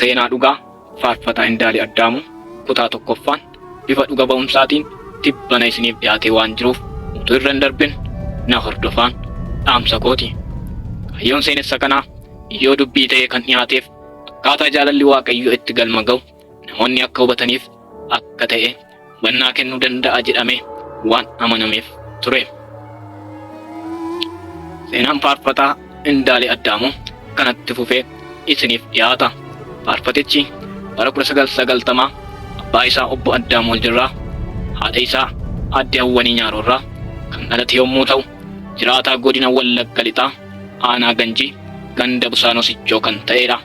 Seenaa dhugaa faarfataa Indaalee Addaamuu kutaa tokkoffaan bifa dhuga ba'umsaatiin tibbana isiniif dhiyaatee waan jiruuf utuu irra hin darbin na hordofaan dhaamsa kooti. Kaayyoon seenessa kanaa iyyoo dubbii ta'ee kan dhiyaateef akkaataa jaalalli Waaqayyoo itti galma ga'u namoonni akka hubataniif akka ta'e hubannaa kennuu danda'a jedhamee waan amanameef ture. Seenaan faarfataa Indaalee Addaamuu kanatti fufee isiniif dhiyaata. Faarfatichi bara 1990 abbaa isaa obbo Addaamuu Waljirraa haadha isaa aadde Hawwanii Nyaarorraa kan dhalate yommuu ta'u jiraataa godina Wallagga Lixaa aanaa Ganjii ganda Busaanoo Sichoo kan ta'edha.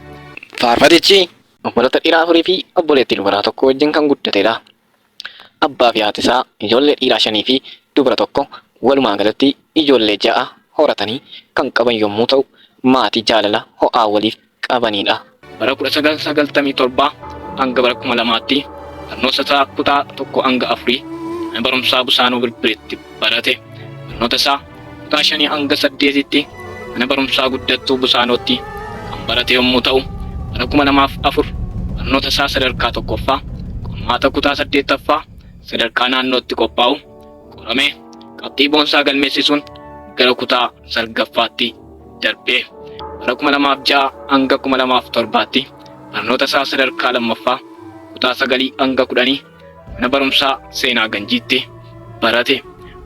Faarfatichi obboloota dhiiraa afurii fi obboleettii dubaraa tokko wajjin kan guddatedha. Abbaa fi haati isaa ijoollee dhiiraa 5 fi dubara 1 walumaa galatti ijoollee 6 horatanii kan qaban yommuu ta'u maatii jaalala ho'aa waliif qabanidha. Bara 1997 hanga bara 2000tti barnoota isaa kutaa 1 hanga 4 mana barumsaa Busaanoo Birbiritti barate. Barnoota isaa kutaa 5 hanga 8tti mana barumsaa guddattuu Busaanootti kan barate yommuu ta'u bara 2004 barnoota isaa sadarkaa 1ffaa qormaata kutaa 8ffaa sadarkaa naannootti qophaa'u qoramee qabxii boonsaa galmeessisuun gara kutaa 9ffaatti darbee. Bara 2006 hanga 2007tti barnoota isaa sadarkaa 2ffaa kutaa 9 hanga 10 mana barumsaa seenaa Ganjiitti barate.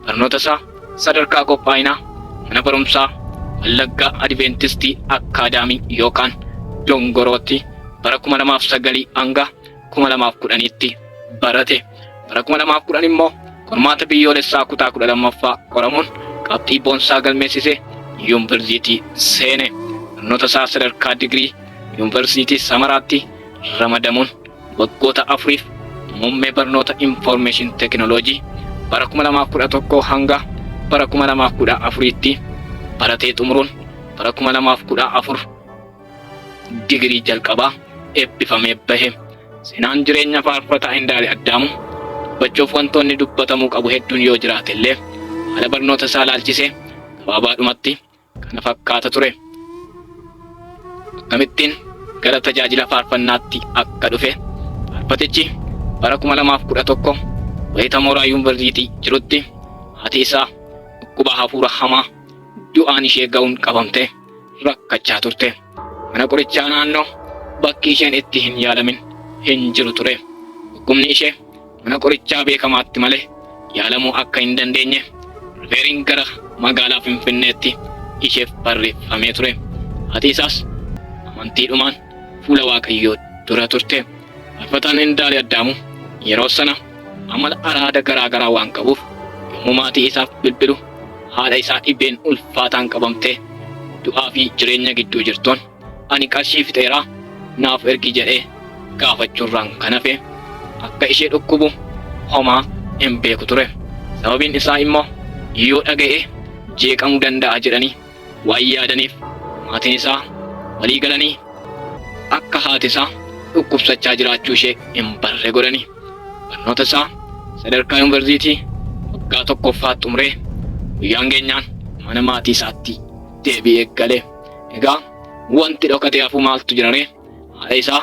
Barnoota isaa sadarkaa qophaa'inaa mana barumsaa Wallagga Adventistii Akaadaamii yookaan Dongorootti bara 2009 hanga 2010tti barate. Bara 2010 immoo qormaata biyyoolessaa kutaa 12ffaa qoramuun qabxii boonsaa galmeessisee yuunivarsiitii seene. Barnoota isaa sadarkaa digirii yuunivarsiitii Samaraatti ramadamuun waggoota 4f muummee barnoota Information Technology bara 2011 hanga bara 2014tti baratee xumuruun bara 2014 digirii jalqabaa eebbifamee bahe. Seenaan jireenya faarfataa Indaalee Addaamuu dubbachuuf wantoonni dubbatamuu qabu hedduun yoo jiraate illee haala barnoota isaa ilaalchisee gabaabaadhumatti kana fakkaata ture. Akkamittiin gara tajaajila faarfannaatti akka dhufe faarfatichi bara 2011 wayita mooraa yuunivarsiitii jirutti haati isaa dhukkuba hafuura hamaa du'aan ishee ga'uun qabamtee rakkachaa turte. Mana qorichaa naannoo bakki isheen itti hin yaalamin hin jiru ture. Dhukkubni ishee mana qorichaa beekamaatti malee yaalamuu akka hin dandeenye rifeeriin gara magaalaa Finfinneetti isheef barreeffamee ture. Haati isaas amantiidhumaan fuula Waaqayyoo dura turte. Faarfataan Indaalee Addaamuu yeroo sana amala araada garaa waan qabuuf yommuu maatii isaaf bilbilu haadha isaa dhibeen ulfaataan qabamtee du'aa fi jireenya gidduu jirtuun ani qarshii fixeeraa naaf ergi jedhee gaafachuurraan kan hafe akka ishee dhukkubu homaa hin beeku ture. Sababiin isaa immoo yoo dhaga'e jeeqamuu danda'a jedhanii waan yaadaniif maatiin isaa walii galanii akka haati isaa dhukkubsachaa jiraachuu ishee hin barre godhani. Barnoota isaa sadarkaa yuunivarsiitii waggaa 1ffaa xumuree guyyaan geenyaan mana maatii isaatti deebi'ee gale. Egaa wanti dhokatee hafu maaltu jiraree haadha isaa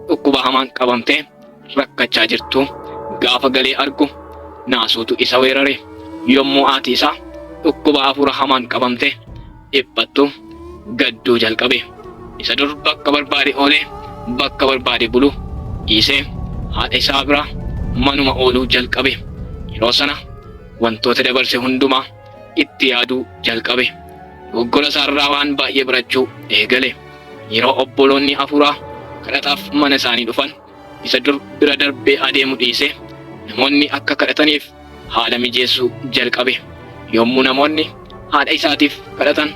dhukkuba hamaan qabamtee rakkachaa jirtu gaafa galee argu naasuutu isa weerare. Yommuu haati isaa dhukkuba hafuura hamaan qabamtee dhiphattu gadduu jalqabe. Isa dur bakka barbaade oolee bakka barbaade bulu dhiisee haadha isaa bira manuma ooluu jalqabe. Yeroo sana wantoota dabarse hundumaa itti yaaduu jalqabe. Dogoggora isaarraa waan baay'ee barachuu eegale. Yeroo obboloonni hafuuraa kadhataaf mana isaanii dhufan isa dur bira darbee adeemu dhiisee namoonni akka kadhataniif haala mijeessuu jalqabe. Yommuu namoonni haadha isaatiif kadhatan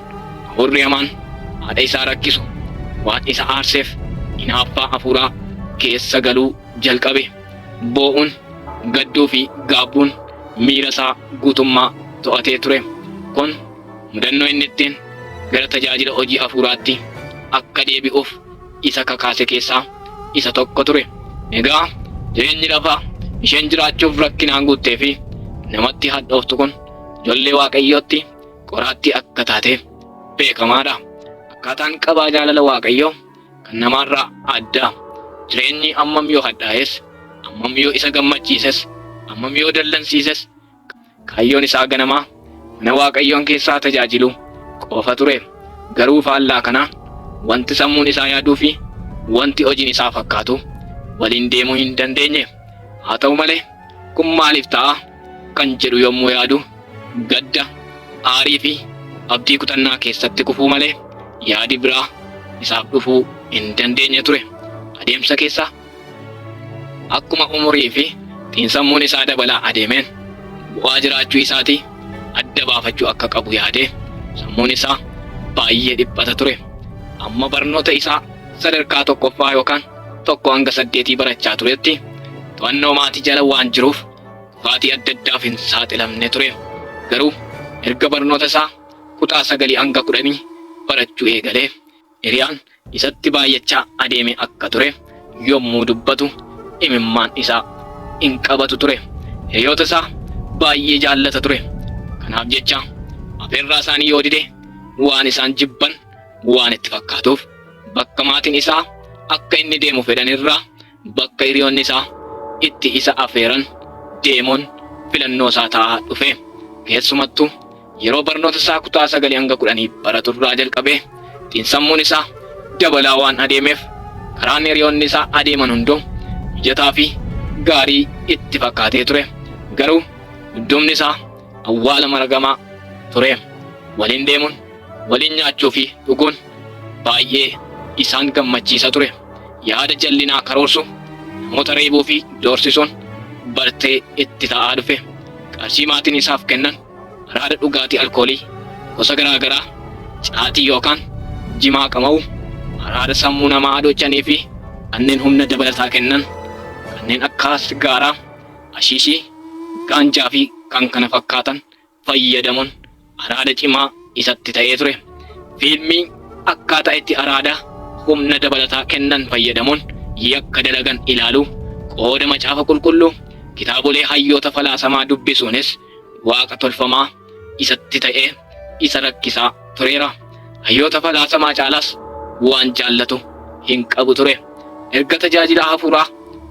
hafuurri hamaan haadha isaa rakkisu waan isa aarseef hinaaffaa hafuuraa keessa galuu jalqabe. Boo'uun gadduu fi gaabbuun miira isaa guutummaa to'atee ture. Kun mudannoo inni ittiin gara tajaajila hojii hafuuraatti akka deebi'uuf isa kakaase keessaa isa tokko ture. Egaa jireenyi lafaa isheen jiraachuuf rakkinaan guuttee fi namatti hadhooftu kun ijoollee Waaqayyootti qoraattii akka taate beekamaadha. Akkaataan qabaa jaalala Waaqayyoo kan namaarraa adda. jireenyi ammam yoo hadhaa'es, ammam yoo isa gammachiises, ammam yoo dallansiises kaayyoon isaa ganamaa mana Waaqayyoon keessaa tajaajilu qofa ture. Garuu faallaa kanaan wanti sammuun isaa yaaduu fi wanti hojiin isaa fakkaatu waliin deemuu hin dandeenye. Haa ta'u malee kun maaliif ta'a kan jedhu yommuu yaadu gadda, aarii fi abdii kutannaa keessatti kufuu malee yaadi biraa isaaf dhufuu hin dandeenye ture. Adeemsa keessa akkuma umurii fi xiinsammuun isaa dabalaa adeemeen bu'aa jiraachuu isaatii adda baafachuu akka qabu yaadee sammuun isaa baay'ee dhiphata ture. Amma barnoota isaa sadarkaa tokkoffaa yookaan tokko hanga 8 barachaa turetti to'annoo maatii jala waan jiruuf kufaatii adda addaaf hin saaxilamne ture. Garuu erga barnoota isaa kutaa 9 hanga 10 barachuu eegalee hiriyaan isatti baay'achaa adeeme akka ture yommuu dubbatu imimmaan isaa hin qabatu ture. Hiriyoota isaa baay'ee jaallata ture. Kanaaf jecha afeerraa isaanii yoo dide waan isaan jibban waan itti fakkaatuuf bakka maatiin isaa akka inni deemu fedhan irraa bakka hiriyoonni isaa itti isa afeeran deemuun filannoo isaa ta'aa dhufe. Keessumattuu yeroo barnoota isaa kutaa 9 hanga 10 baraturraa jalqabee xiinsammuun isaa dabalaa waan adeemeef karaan hiriyoonni isaa adeeman hunduu mijataa fi gaarii itti fakkaatee ture. Garuu dudduubni isaa awwaala maragamaa ture. Waliin deemuun, waliin nyaachuu fi dhuguun baay'ee isaan gammachiisa ture. Yaada jallinaa karoorsu, namoota reebuu fi doorsisuun bartee itti ta'aa dhufe. Qarshii maatiin isaaf kennan araada dhugaatii alkoolii gosa garaa garaa, caatii yookaan jimaa qama'u, araada sammuu namaa adochanii fi kanneen humna dabalataa kennan kanneen akka sigaaraa, ashiishii, gaanjaa fi kan kana fakkaatan fayyadamuun araada cimaa isatti ta'ee ture. Fiilmii akkaataa itti araada humna dabalataa kennan fayyadamuun yakka dalagan ilaaluu, qooda macaafa qulqulluu, kitaabolee hayyoota falaasamaa dubbisuunis waaqa tolfamaa isatti ta'ee isa rakkisaa tureera. Hayyoota falaasamaa caalaas waan jaallatu hin qabu ture. Erga tajaajila hafuuraa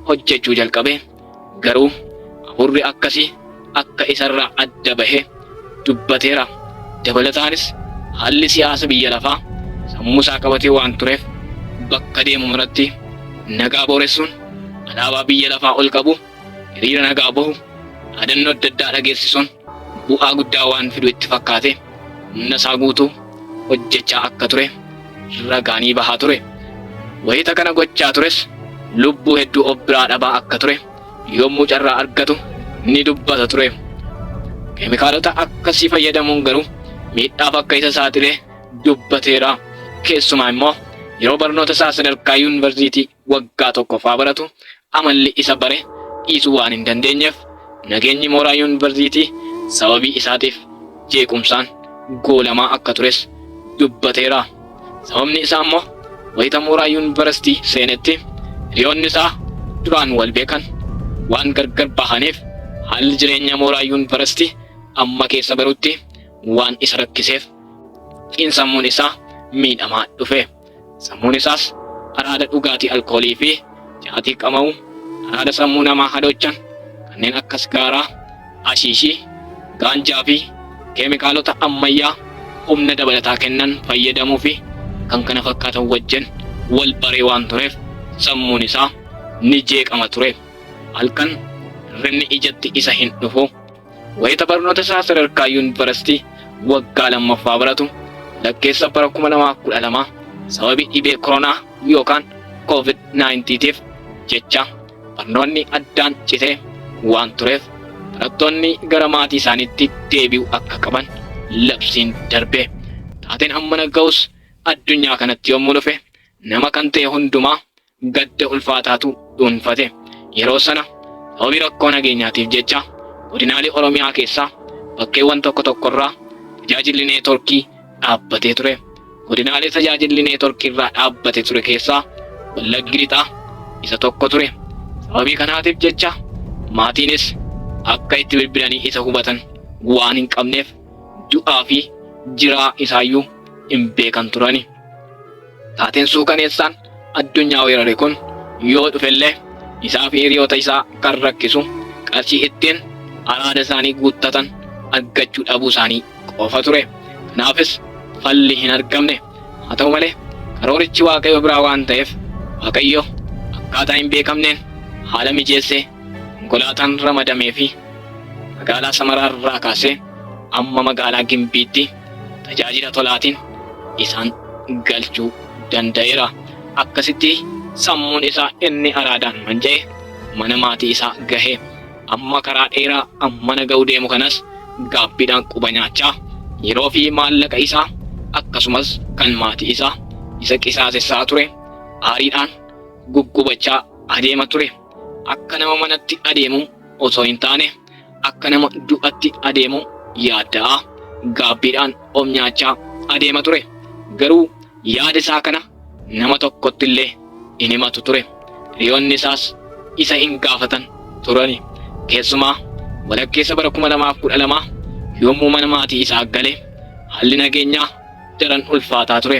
hojjechuu jalqabee garuu hafuurri akkasii akka isarraa adda bahee dubbateera. Dabalataanis haalli siyaasa biyya lafaa sammuu isaa qabatee waan tureef bakka deemu maratti nagaa booressuun, alaabaa biyya lafaa ol qabu, hiriira nagaa bahu, dhaadannoo adda addaa dhageessisuun bu'aa guddaa waan fidu itti fakkaate humna isaa guutuu hojjechaa akka ture ragaanii bahaa ture. Wayita kana gochaa tures lubbuu hedduu of biraa dhabaa akka ture yommuu carraa argatu ni dubbata ture. Keemikaalota akkasii fayyadamuun garuu miidhaaf akka isa saaxilee dubbateera. Keessumaa immoo yeroo barnoota isaa sadarkaa yuunivarsiitii waggaa 1ffaa baratu amalli isa bare dhiisuu waan hin dandeenyeef nageenyi mooraa yuunivarsiitii sababii isaatiif jeequmsaan goolamaa akka tures dubbateera. Sababni isaa immoo wayita mooraa yuunivarsiitii seenetti hiriyoonni isaa duraan wal beekan waan gargar bahaniif haalli jireenya mooraa yuunivarsiitii amma keessa barutti waan isa rakkiseef xiinsammuun isaa miidhamaa dhufe. Sammuun isaas araada dhugaatii alkoolii fi caatii qama'uu, araada sammuu namaa hadochan kanneen akka sigaaraa, ashiishii, gaanjaa fi keemikaalota ammayyaa humna dabalataa kennan fayyadamuu fi kan kana fakkaatan wajjin wal baree waan tureef sammuun isaa ni jeeqama ture. Halkan rinni ijatti isa hin dhufu. Wayita barnoota isaa sadarkaa yuunivarsiitii waggaa 2ffaa baratu lakkeessa bara 2012 sababii dhibee koronaa yookaan COVID-19tiif jecha barnoonni addaan citee waan tureef barattoonni gara maatii isaaniitti deebi'uu akka qaban labsiin darbe. Taateen hammana ga'us addunyaa kanatti yommuu dhufe nama kan ta'e hundumaa gadda ulfaataatu dhuunfate. Yeroo sana sababii rakkoo nageenyaatiif jecha godinaalee Oromiyaa keessaa bakkeewwan tokko tokkorraa tajaajilli neetworkii dhaabbatee ture. Godinaalee tajaajilli neetworkii irraa dhaabbatee ture keessaa Wallaggi Lixaa isa tokko ture. Sababii kanaatiif jecha maatiinis akka itti bilbilanii isa hubatan waan hin qabneef du'aa fi jiraa isaayyuu hin beekan turani. Taateen suukaneessaan addunyaa weerare kun yoo dhufellee isaa fi hiriyoota isaa kan rakkisu qarshii ittiin araada isaanii guuttatan argachuu dhabuu isaanii qofa ture. Kanaafis falli hin argamne. Haa ta'u malee karoorichi Waaqayyo biraa waan ta'eef Waaqayyo akkaataa hin beekamneen haala mijeessee konkolaataan ramadamee fi magaalaa Samaraa irraa kaasee amma magaalaa Gimbiitti tajaajila tolaatiin isaan galchuu danda'eera. Akkasitti sammuun isaa inni araadaan manca'e mana maatii isaa gahee amma karaa dheeraa mana ga'uu deemu kanas gaabbiidhaan quba nyaachaa yeroo fi maallaqa isaa akkasumas kan maatii isaa isa qisaasessaa ture aariidhaan guggubachaa adeema ture. Akka nama manatti adeemu osoo hin taane akka nama du'atti adeemu yaaddaa gaabbiidhaan of nyaachaa adeema ture. Garuu yaada isaa kana nama tokkotti illee hin himatu ture. Hiriyoonni isaas isa hin gaafatan turani. Keessumaa walakkeessa bara 2012 yommuu mana maatii isaa gale haalli nageenyaa daran ulfaataa ture.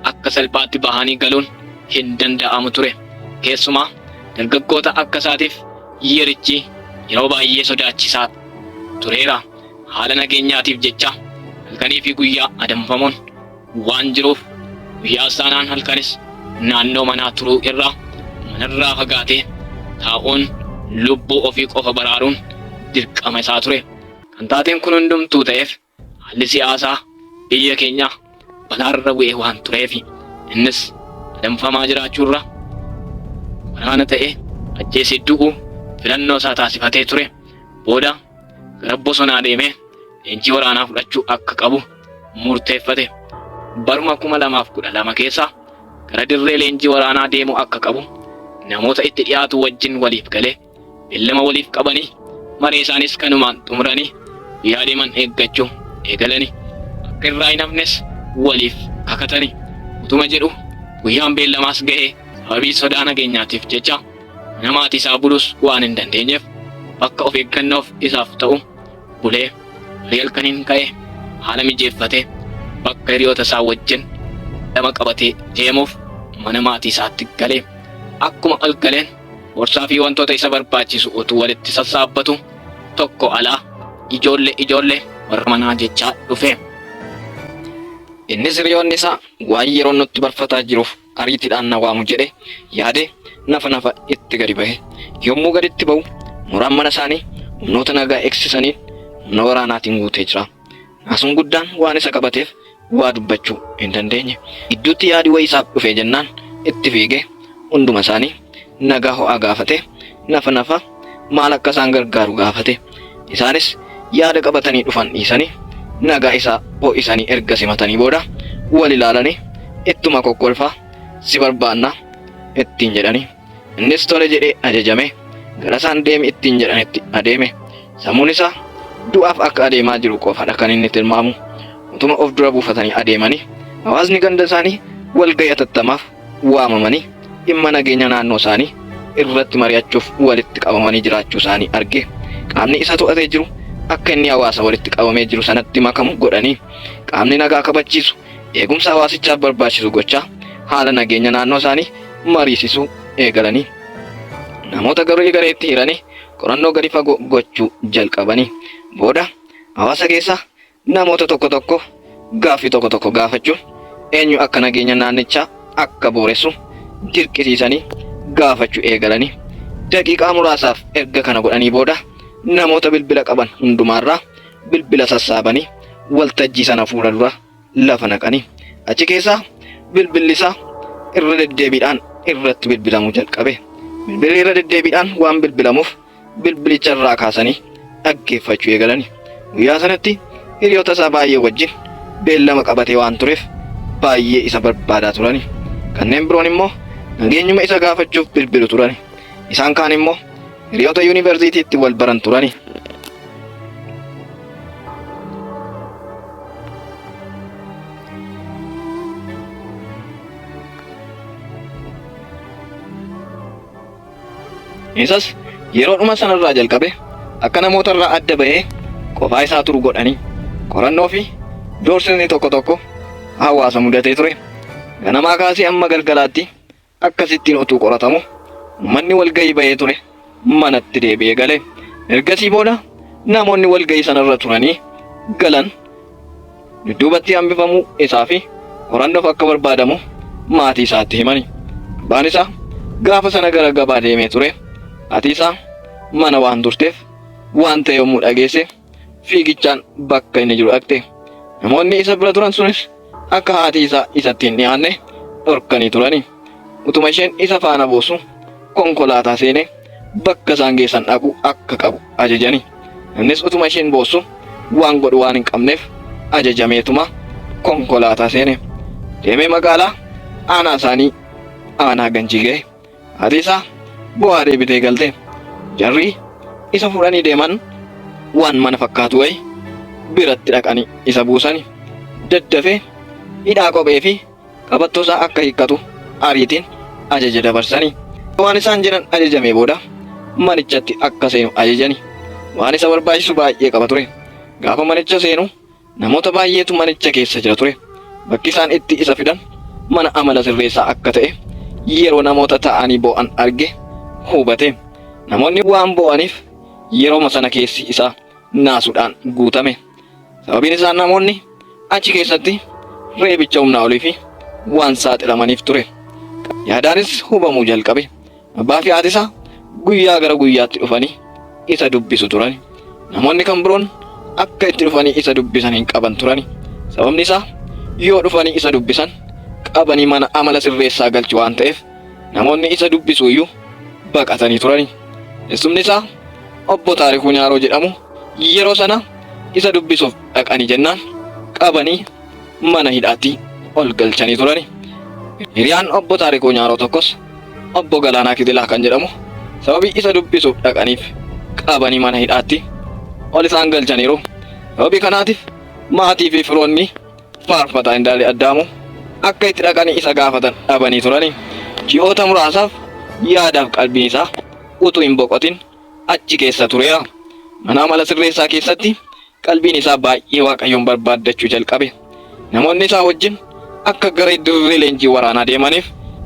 Akka salphaatti bahanii galuun hin danda'amu ture. Keessumaa dargaggoota akka isaatiif yerichi yeroo baay'ee sodaachisaa tureera. Haala nageenyaatiif jecha halkanii fi guyyaa adamfamuun waan jiruuf guyyaa saanaan halkanis naannoo manaa turuu irraa manarraa fagaatee taa'uun lubbuu ofii qofa baraaruun dirqama isaa ture. Kan taateen kun hundumtuu ta'eef haalli siyaasaa biyya keenyaa balaarra bu'ee waan tureef innis adamfamaa jiraachuurra waraana ta'e ajjeesee du'uu filannoo isaa taasifatee ture. Booda gara bosonaa deemee leenjii waraanaa fudhachuu akka qabu murteeffate. Baruma 2012 keessa gara dirree leenjii waraanaa deemuu akka qabu namoota itti dhiyaatu wajjin waliif galee beellama waliif qabanii maree isaanis kanumaan xumuranii guyyaa deeman eeggachuu eegalanii akka irraa hin hafnes waliif kakatanii utuma jedhu guyyaan beellamaas ga'ee sababii sodaa nageenyaatiif jecha mana maatii isaa bulus waan hin dandeenyeef bakka of eeggannoof isaaf ta'u bulee halkaniin ka'ee haala mijeeffatee bakka hiriyoota isaa wajjin lama qabatee deemuuf mana maatii isaatti galee akkuma ol galeen borsaa fi wantoota isa barbaachisu utuu walitti sassaabbatu tokko alaa ijoollee warra manaa jechaa dhufe. Innis hiriyoonni isaa waan yeroo nutti barfataa jiruuf ariitiidhaan na waamu jedhe yaade nafa itti gadi bahe. Yommuu gaditti ba'u muraan mana isaanii humnoota nagaa eegsisaniin humna waraanaatiin guutee jira. Naasuun guddaan waan isa qabateef waa dubbachuu hin dandeenye. Gidduutti yaadi wayii isaaf dhufee jennaan itti fiigee hunduma isaanii nagaa ho'aa gaafate nafa maal akka isaan gargaaru gaafate. Isaanis yaada qabatanii dhufan dhiisanii nagaa isaa ho'isanii erga simatanii booda wal ilaalanii ittuma kokkolfaa si barbaanna ittiin jedhanii. Innis tole jedhee ajajame gara isaan deemi ittiin jedhanitti adeeme. Sammuun isaa du'aaf akka adeemaa jiru qofadha kan inni tilmaamu. Utuma of dura buufatanii adeemanii hawaasni ganda isaanii walga'ii atattamaaf waamamanii dhimma nageenya naannoo isaanii irratti mari'achuuf walitti qabamanii jiraachuu isaanii arge. Qaamni isa to'atee jiru akka inni hawaasa walitti qabamee jiru sanatti makamu godhanii qaamni nagaa kabachiisu eegumsa hawaasichaaf barbaachisu gochaa haala nageenya naannoo isaanii mariisisuu eegalanii. Namoota gareetti hiranii qorannoo gadi fagoo gochuu jalqabanii booda hawaasa keessa namoota tokko gaaffii tokko gaafachuun eenyu akka nageenya naannichaa akka booressu dirqisiisanii gaafachuu eegalanii. Daqiiqaa muraasaaf erga kana godhanii booda namoota bilbila qaban hundumaarraa bilbila sassaabanii waltajjii sana fuula dura lafa naqanii achi keessaa bilbilli isaa irra deddeebiidhaan irratti bilbilamuu jalqabe. Bilbilli irra deddeebiidhaan waan bilbilamuuf bilbilicha irraa kaasanii dhaggeeffachuu eegalanii. Guyyaa sanatti hiriyoota isaa baay'ee wajjin beellama qabatee waan tureef baay'ee isa barbaadaa turani. Kanneen biroon immoo nageenyuma isa gaafachuuf bilbilu turani. Isaan kaan immoo hiriyoota yuunivarsiitiitti wal baran turani. Isas yeroodhuma sanarraa jalqabe akka namoota irraa adda bahee qofaa isaa turu godhanii qorannoo fi doorsisni tokko hawaasa mudatee ture. Ganamaa kaasee amma galgalaatti akkasittiin utuu qoratamu Manni walgahii bahee ture manatti deebi'ee gale. Ergasii booda namoonni walgahii sanarra turanii galan dudduubatti hambifamuu isaa fi qorannoof akka barbaadamu maatii isaatti himani. Abbaan isaa gaafa sana gara gabaa deemee ture. Haati isaa mana waan turteef waan ta'e yommuu dhageesse fiigichaan bakka inni jiru dhaqxe. Namoonni isa bira turan sunis akka haati isaa isatti hin dhiyaanne dhorkanii turani. Utuma isheen isa faana buusu konkolaataa seenee bakka isaan geessan dhaqu akka qabu ajajani. Innis utuma isheen buusu waan godhu waan hin qabneef ajajameetuma konkolaataa seene. Deemee magaalaa aanaa isaanii aanaa Ganjii ga'e. Haati isaa bu'aa deebitee galte. Jarri isa fuudhanii deeman waan mana fakkaatu wayi biratti dhaqanii isa buusani. Daddafee hidhaa kophee fi qabattoo isaa akka hiikkatu ariitiin ajaja dabarsani. Waan isaan jedhan ajajamee booda manichatti akka seenu ajajani. Waan isa barbaachisu baay'ee qaba ture. Gaafa manicha seenu namoota baay'eetu manicha keessa jira ture. Bakki isaan itti isa fidan mana amala sirreessaa akka ta'e yeroo namoota ta'anii boo'an arge hubate. Namoonni waan boo'aniif yeroo sana keessi isaa naasuudhaan guutame. Sababiin isaa namoonni achi keessatti reebicha humnaa olii fi waan saaxilamaniif ture. Yaadaanis hubamuu jalqabe. Abbaa fi haati isaa guyyaa gara guyyaatti dhufanii isa dubbisu turani. Namoonni kan biroon akka itti dhufanii isa dubbisan hin qaban turani. Sababni isaa yoo dhufanii isa dubbisan qabanii mana amala sirreessaa galchu waan ta'eef namoonni isa dubbisu iyyuu baqatanii turani. Eessumni isaa obbo Taarikuu Nyaaroo jedhamu yeroo sana isa dubbisuuf dhaqanii jennaan qabanii mana hidhaatti ol galchanii turani. Hiriyaan obbo Taarikuu Nyaaroo tokkos obbo Galaanaa Kitilaa kan jedhamu sababii isa dubbisuuf dhaqaniif qabanii mana hidhaatti ol isaan galchaniiru. Sababii kanaatiif maatii fi firoonni faarfataa Indaalee Addaamuu akka itti dhaqanii isa gaafatan dhabanii turani. Ji'oota muraasaaf yaadaaf qalbiin isaa utuu hin boqotin achi keessa tureera. Mana amala sirreessaa keessatti qalbiin isaa baay'ee Waaqayyoon barbaaddachuu jalqabe. Namoonni isaa wajjin akka gara dirree leenjii waraanaa deemaniif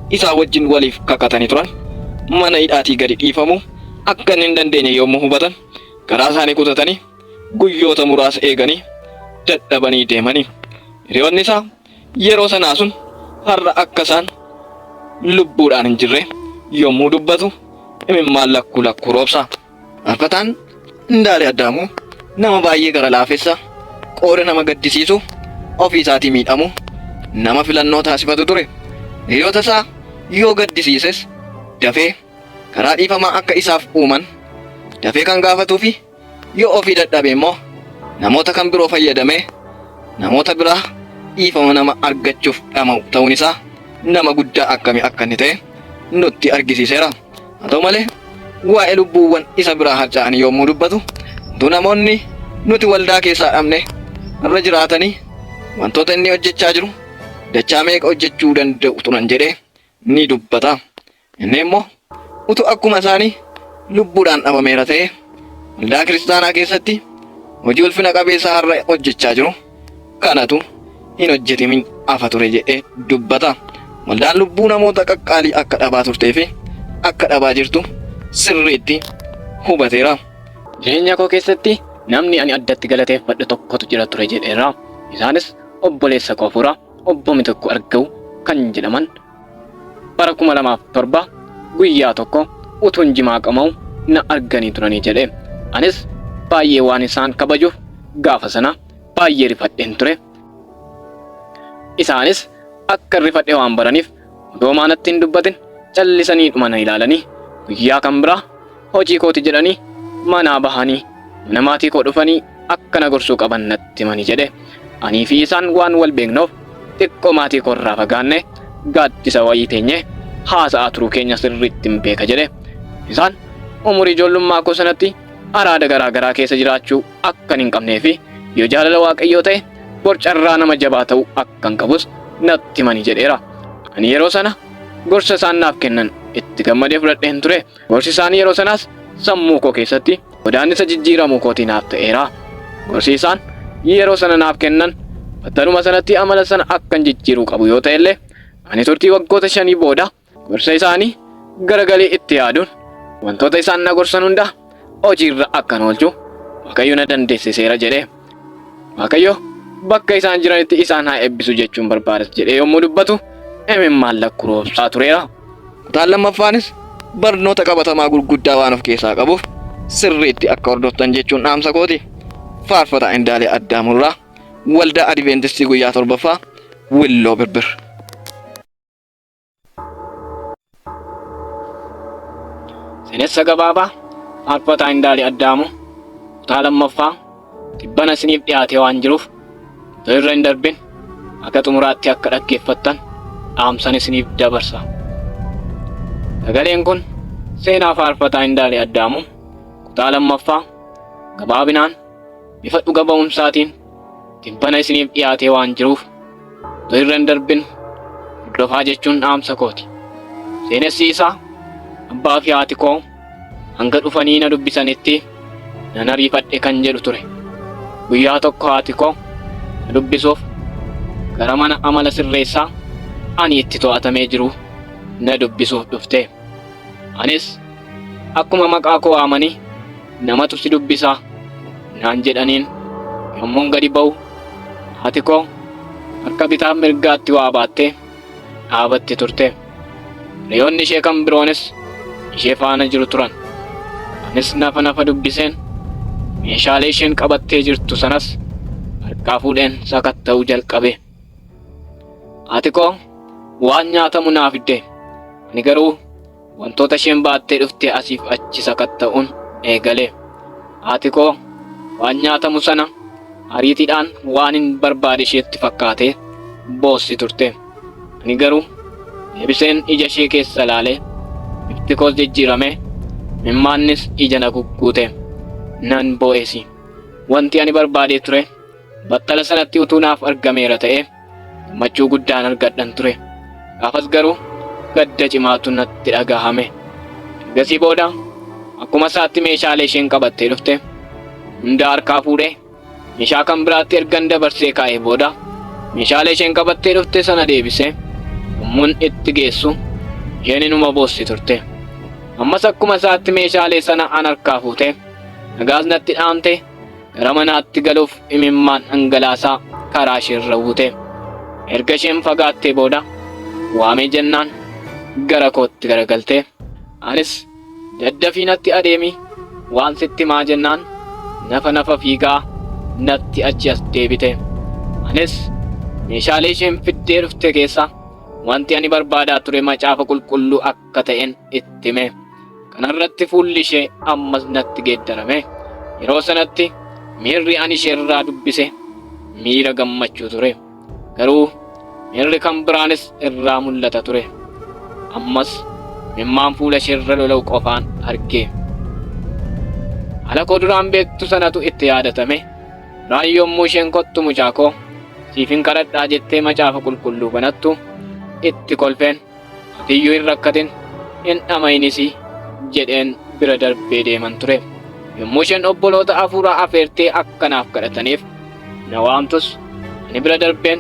isaa wajjin waliif kakatanii turan. Mana hidhaatii gadi dhiifamuu akka hin dandeenye yommuu hubatan garaa isaanii kutatanii guyyoota muraasa eeganii dadhabanii deemanii. Hiriyoonni isaa yeroo sanaa sun har'a akka isaan lubbuudhaan hin jirre yommuu dubbatu imimmaan lakkuu roobsa. Faarfataan Indaalee Addaamuu nama baay'ee gara laafessa, qooda nama gaddisiisu, ofii isaatii miidhamu, nama filannoo taasifatu ture. Hiriyoota isaa yoo gaddisiises dafee karaa dhiifamaa akka isaaf uuman dafee kan gaafatuu fi yoo ofii dadhabe immoo namoota kan biroo fayyadamee namoota biraa dhiifama nama argachuuf dhama'u ta'uun isaa nama guddaa akkamii akka inni ta'e nutti argisiiseera. Haa ta'u malee waa'ee lubbuuwwan isa biraa harca'anii yommuu dubbatu namoonni nuti waldaa keessaa dhabne irra jiraatanii wantoota inni hojjechaa jiru dachaa meeqa hojjechuu danda'u turan jedhee ni dubbata. Inni immoo utuu akkuma isaanii lubbuudhaan dhabameera ta'e waldaa kiristaanaa keessatti hojii ulfina qabeessa har'a hojjechaa jiru kanatu hin hojjetimin hafa ture jedhee dubbata. Waldaan lubbuu namoota qaqqaalii akka dhabaa turtee fi akka dhabaa jirtu sirriitti hubateera. Jireenya koo keessatti namni ani addatti galateeffadhu tokkotu jira ture jedheera. Isaanis obboleessa koo Fuuraa obbo Mitikkuu Arga'uu kan jedhaman bara 2007 guyyaa tokko utuun jimaa qama'u na arganii turanii jedhe. Anis baay'ee waan isaan kabajuuf gaafa sana baay'ee rifadheen ture. Isaanis akka rifadhe waan baraniif odoo maanatti hin dubbatin callisanii dhuma na ilaalanii guyyaa kan biraa hojii kooti jedhanii manaa bahanii mana maatii koo dhufanii akka na gorsuu qaban natti himanii jedhe. Anii fi isaan waan wal beeknuuf xiqqoo maatii koo irraa fagaanne gaaddisa wayii teenyee haasa'aa turuu keenya sirriitti hin beeka jedhe. Isaan umurii ijoollummaa koo sanatti araada garaa garaa keessa jiraachuu akka hin qabnee fi yoo jaalala Waaqayyoo ta'e borcarraa nama jabaa ta'uu akka hin qabus natti himanii jedheera. Ani yeroo sana gorsa isaan naaf kennan itti gammadee fudhadheen ture. Gorsi isaan yeroo sanaas sammuu koo keessatti godaannisa jijjiiramuu kootii naaf ta'eera. Gorsi isaan yeroo sana naaf kennan battaluma sanatti amala sana akkan jijjiiruu qabu yoo ta'ellee ani turtii waggoota 5 booda gorsa isaanii garagalee itti yaaduun wantoota isaan na gorsan hunda hojiirra akkan oolchu Waaqayyo na dandeessiseera jedhee. Waaqayyo bakka isaan jiranitti isaan haa eebbisu jechuun barbaadas jedhee yommuu dubbatu imimmaan lakkuroobsaa tureera. Kutaan lammaffaanis barnoota qabatamaa gurguddaa waan of keessaa qabuuf sirriitti akka hordoftan jechuun dhaamsa kooti. Faarfata Indaalee Addaamurraa Waldaa Adventistii Guyyaa Torbaffaa Willoo Birbir. Seenessa gabaabaa faarfata Indaalee Addaamu kutaa lammaffaa tibbana isiniif dhiyaatee waan jiruuf utuu irra hin darbin akka xumuraatti akka dhaggeeffattan dhaamsan isiniif dabarsa. Sagaleen kun seenaa faarfata Indaalee Addaamu kutaa lammaffaa gabaabinaan bifa dhuga ba'umsaatiin tibbana isiniif dhiyaatee waan jiruuf utuu irra hin darbin hordofaa jechuun dhaamsa kooti. Seenessi isaa abbaa fi haati koo hanga dhufanii na dubbisanitti nan ariifadhe kan jedhu ture. Guyyaa tokko haati koo na dubbisuuf gara mana amala sirreessaa ani itti to'atamee jiru na dubbisuuf dhufte. Anis akkuma maqaa koo waamanii namatu si dubbisaa naan jedhaniin yommuun gadi ba'u haati koo harka bitaaf mirgaatti waa baattee dhaabatti turte. Reyoonni ishee kan biroonis ishee faana jiru turan. Anis nafa dubbiseen meeshaalee isheen qabattee jirtu sanas harkaa fuudheen sakatta'uu jalqabe. Haati koo waan nyaatamu naa fidde. Ani garuu wantoota isheen baattee dhuftee asiif achi sakatta'uun eegale. Haati koo waan nyaatamu sana ariitiidhaan waan hin barbaade isheetti fakkaatee boossi turte. Ani garuu deebiseen ija ishee keessa ilaalee bifti koos jijjiirame mimmaannis ija na gugguute nan boo'esi. Wanti ani barbaadee ture battala sanatti utuu naaf argameera ta'ee gammachuu guddaan argadhan ture. Gaafas garuu gadda cimaatu natti dhagahame. Ergasii booda akkuma isaatti meeshaalee isheen qabattee dhufte hunda harkaa fuudhee meeshaa kan biraatti ergan dabarsee kaa'ee booda meeshaalee isheen qabattee dhufte sana deebisee yommuun itti geessu isheen inuma boossi turte. Ammas akkuma isaatti meeshaalee sana an harkaa fuutee nagaas natti dhaamte gara manaatti galuuf imimmaan dhangalaasaa karaa isheerra buute. Erga isheen fagaattee booda waamee jennaan gara kootti garagaltee anis daddafii natti adeemi waan sitti himaa jennaan nafa fiigaa natti achi as deebite. Anis meeshaalee isheen fiddee dhufte keessa wanti ani barbaadaa ture macaafa qulqulluu akka ta'een itti hime. Kanarratti fuulli ishee ammas natti geeddarame. Yeroo sanatti miirri ani isheerraa dubbise miira gammachuu ture. Garuu miirri kan biraanis irraa mul'ata ture. Ammas mimmaan fuula isheerra lola'u qofaan arge. Haala koo duraan beektu sanatu itti yaadatame. Duraan yommuu isheen kottu mucaa koo siifin kadhadhaa jettee macaafa qulqulluu banattu itti kolfeen atiyyuu hin rakkatin hin dhama'inis jedheen bira darbee deeman ture. Yommuu isheen obboloota afuuraa afeertee akkanaaf kadhataniif na waamtus ani bira darbeen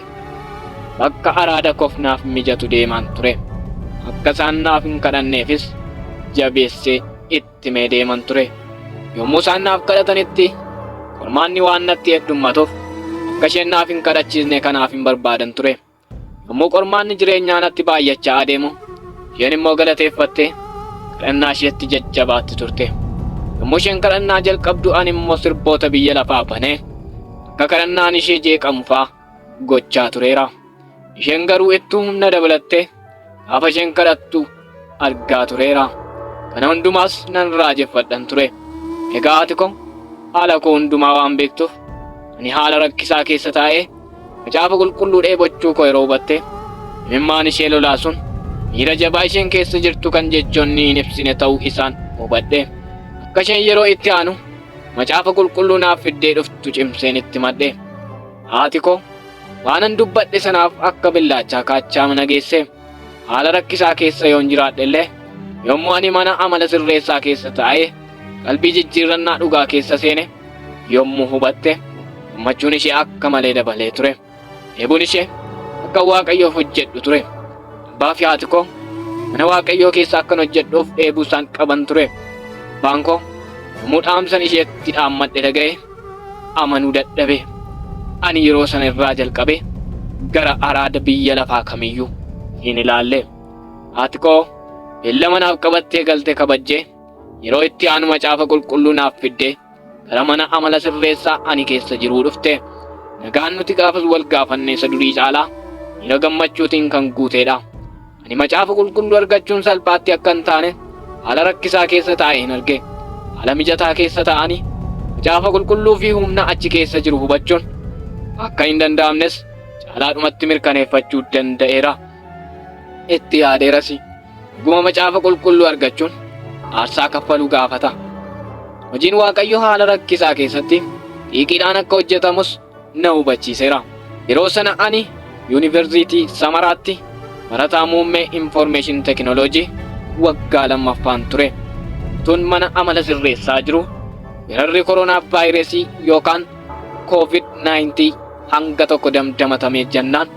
bakka araada kofnaaf mijatu deeman ture. Akka isaan naaf hin kadhanneefis jabeessee itti mee deeman ture. Yommuu isaan naaf kadhatanitti qormaanni waan natti heddummatuuf akka isheen naaf hin kadhachiisne kanaaf hin barbaadan ture. Yommuu qormaanni jireenyaa natti baay'achaa adeemu isheen immoo galateeffattee kadhannaa isheetti jajjabaatti turte. Yommuu isheen kadhannaa jalqabdu ani immoo sirboota biyya lafaa banee akka kadhannaan ishee jeeqamu fa'aa gochaa tureera. Isheen garuu ittuu humna dabalattee gaafa isheen kadhattu argaa tureera. Kana hundumaas nan raajeffadhan ture. Egaa haati koo haala koo hundumaa waan beektuuf ani haala rakkisaa keessa taa'ee macaafa qulqulluu dheebochuu koo yeroo hubatte imimmaan ishee lolaa sun miira jabaa isheen keessa jirtu kan jechoonni hin ibsine ta'uu isaan hubadhe. Akka isheen yeroo itti aanu macaafa qulqulluu naaf fiddee dhuftu cimseen itti madhe. Haati koo waanan dubbadhe sanaaf akka billaachaa kaachaa mana geesse. Haala rakkisaa keessa yoon jiraadhe illee yommuu ani mana amala sirreessaa keessa taa'ee qalbii jijjiirrannaa dhugaa keessa seene yommuu hubatte gammachuun ishee akka malee dabalee ture. Eebuun ishee akka Waaqayyoof hojjedhu ture. Abbaa fi haati koo mana Waaqayyoo keessa akkan hojjedhuuf eebuu isaan qaban ture. Abbaan koo yommuu dhaamsan isheetti dhaammadhe dhaga'e amanuu dadhabe. Ani yeroo sana irraa jalqabe gara araada biyya lafaa kamiyyuu hin ilaalle. Haati koo beellama naaf qabattee galte kabajjee yeroo itti aanu macaafa qulqulluu naaf fiddee gara mana amala sirreessaa ani keessa jiruu dhufte. Nagaan nuti gaafas wal gaafanne isa durii caalaa miira gammachuutiin kan guuteedha. Ani macaafa qulqulluu argachuun salphaatti akka hin taane haala rakkisaa keessa taa'een arge. Haala mijataa keessa taa'anii macaafa qulqulluu fi humna achi keessa jiru hubachuun akka hin danda'amnes caalaadhumatti mirkaneeffachuu danda'eera. Itti yaadeeras dhuguma macaafa qulqulluu argachuun aarsaa kaffaluu gaafata. Hojiin Waaqayyo haala rakkisaa keessatti xiiqiidhaan akka hojjetamus na hubachiiseera. Yeroo sana ani yuunivarsiitii Samaraatti barataa muummee Information Technology waggaa lammaffaan ture. Tun mana amala sirreessaa jiru weerarri koronaa vaayirasii yookaan COVID-19 hanga tokko damdamatamee jennaan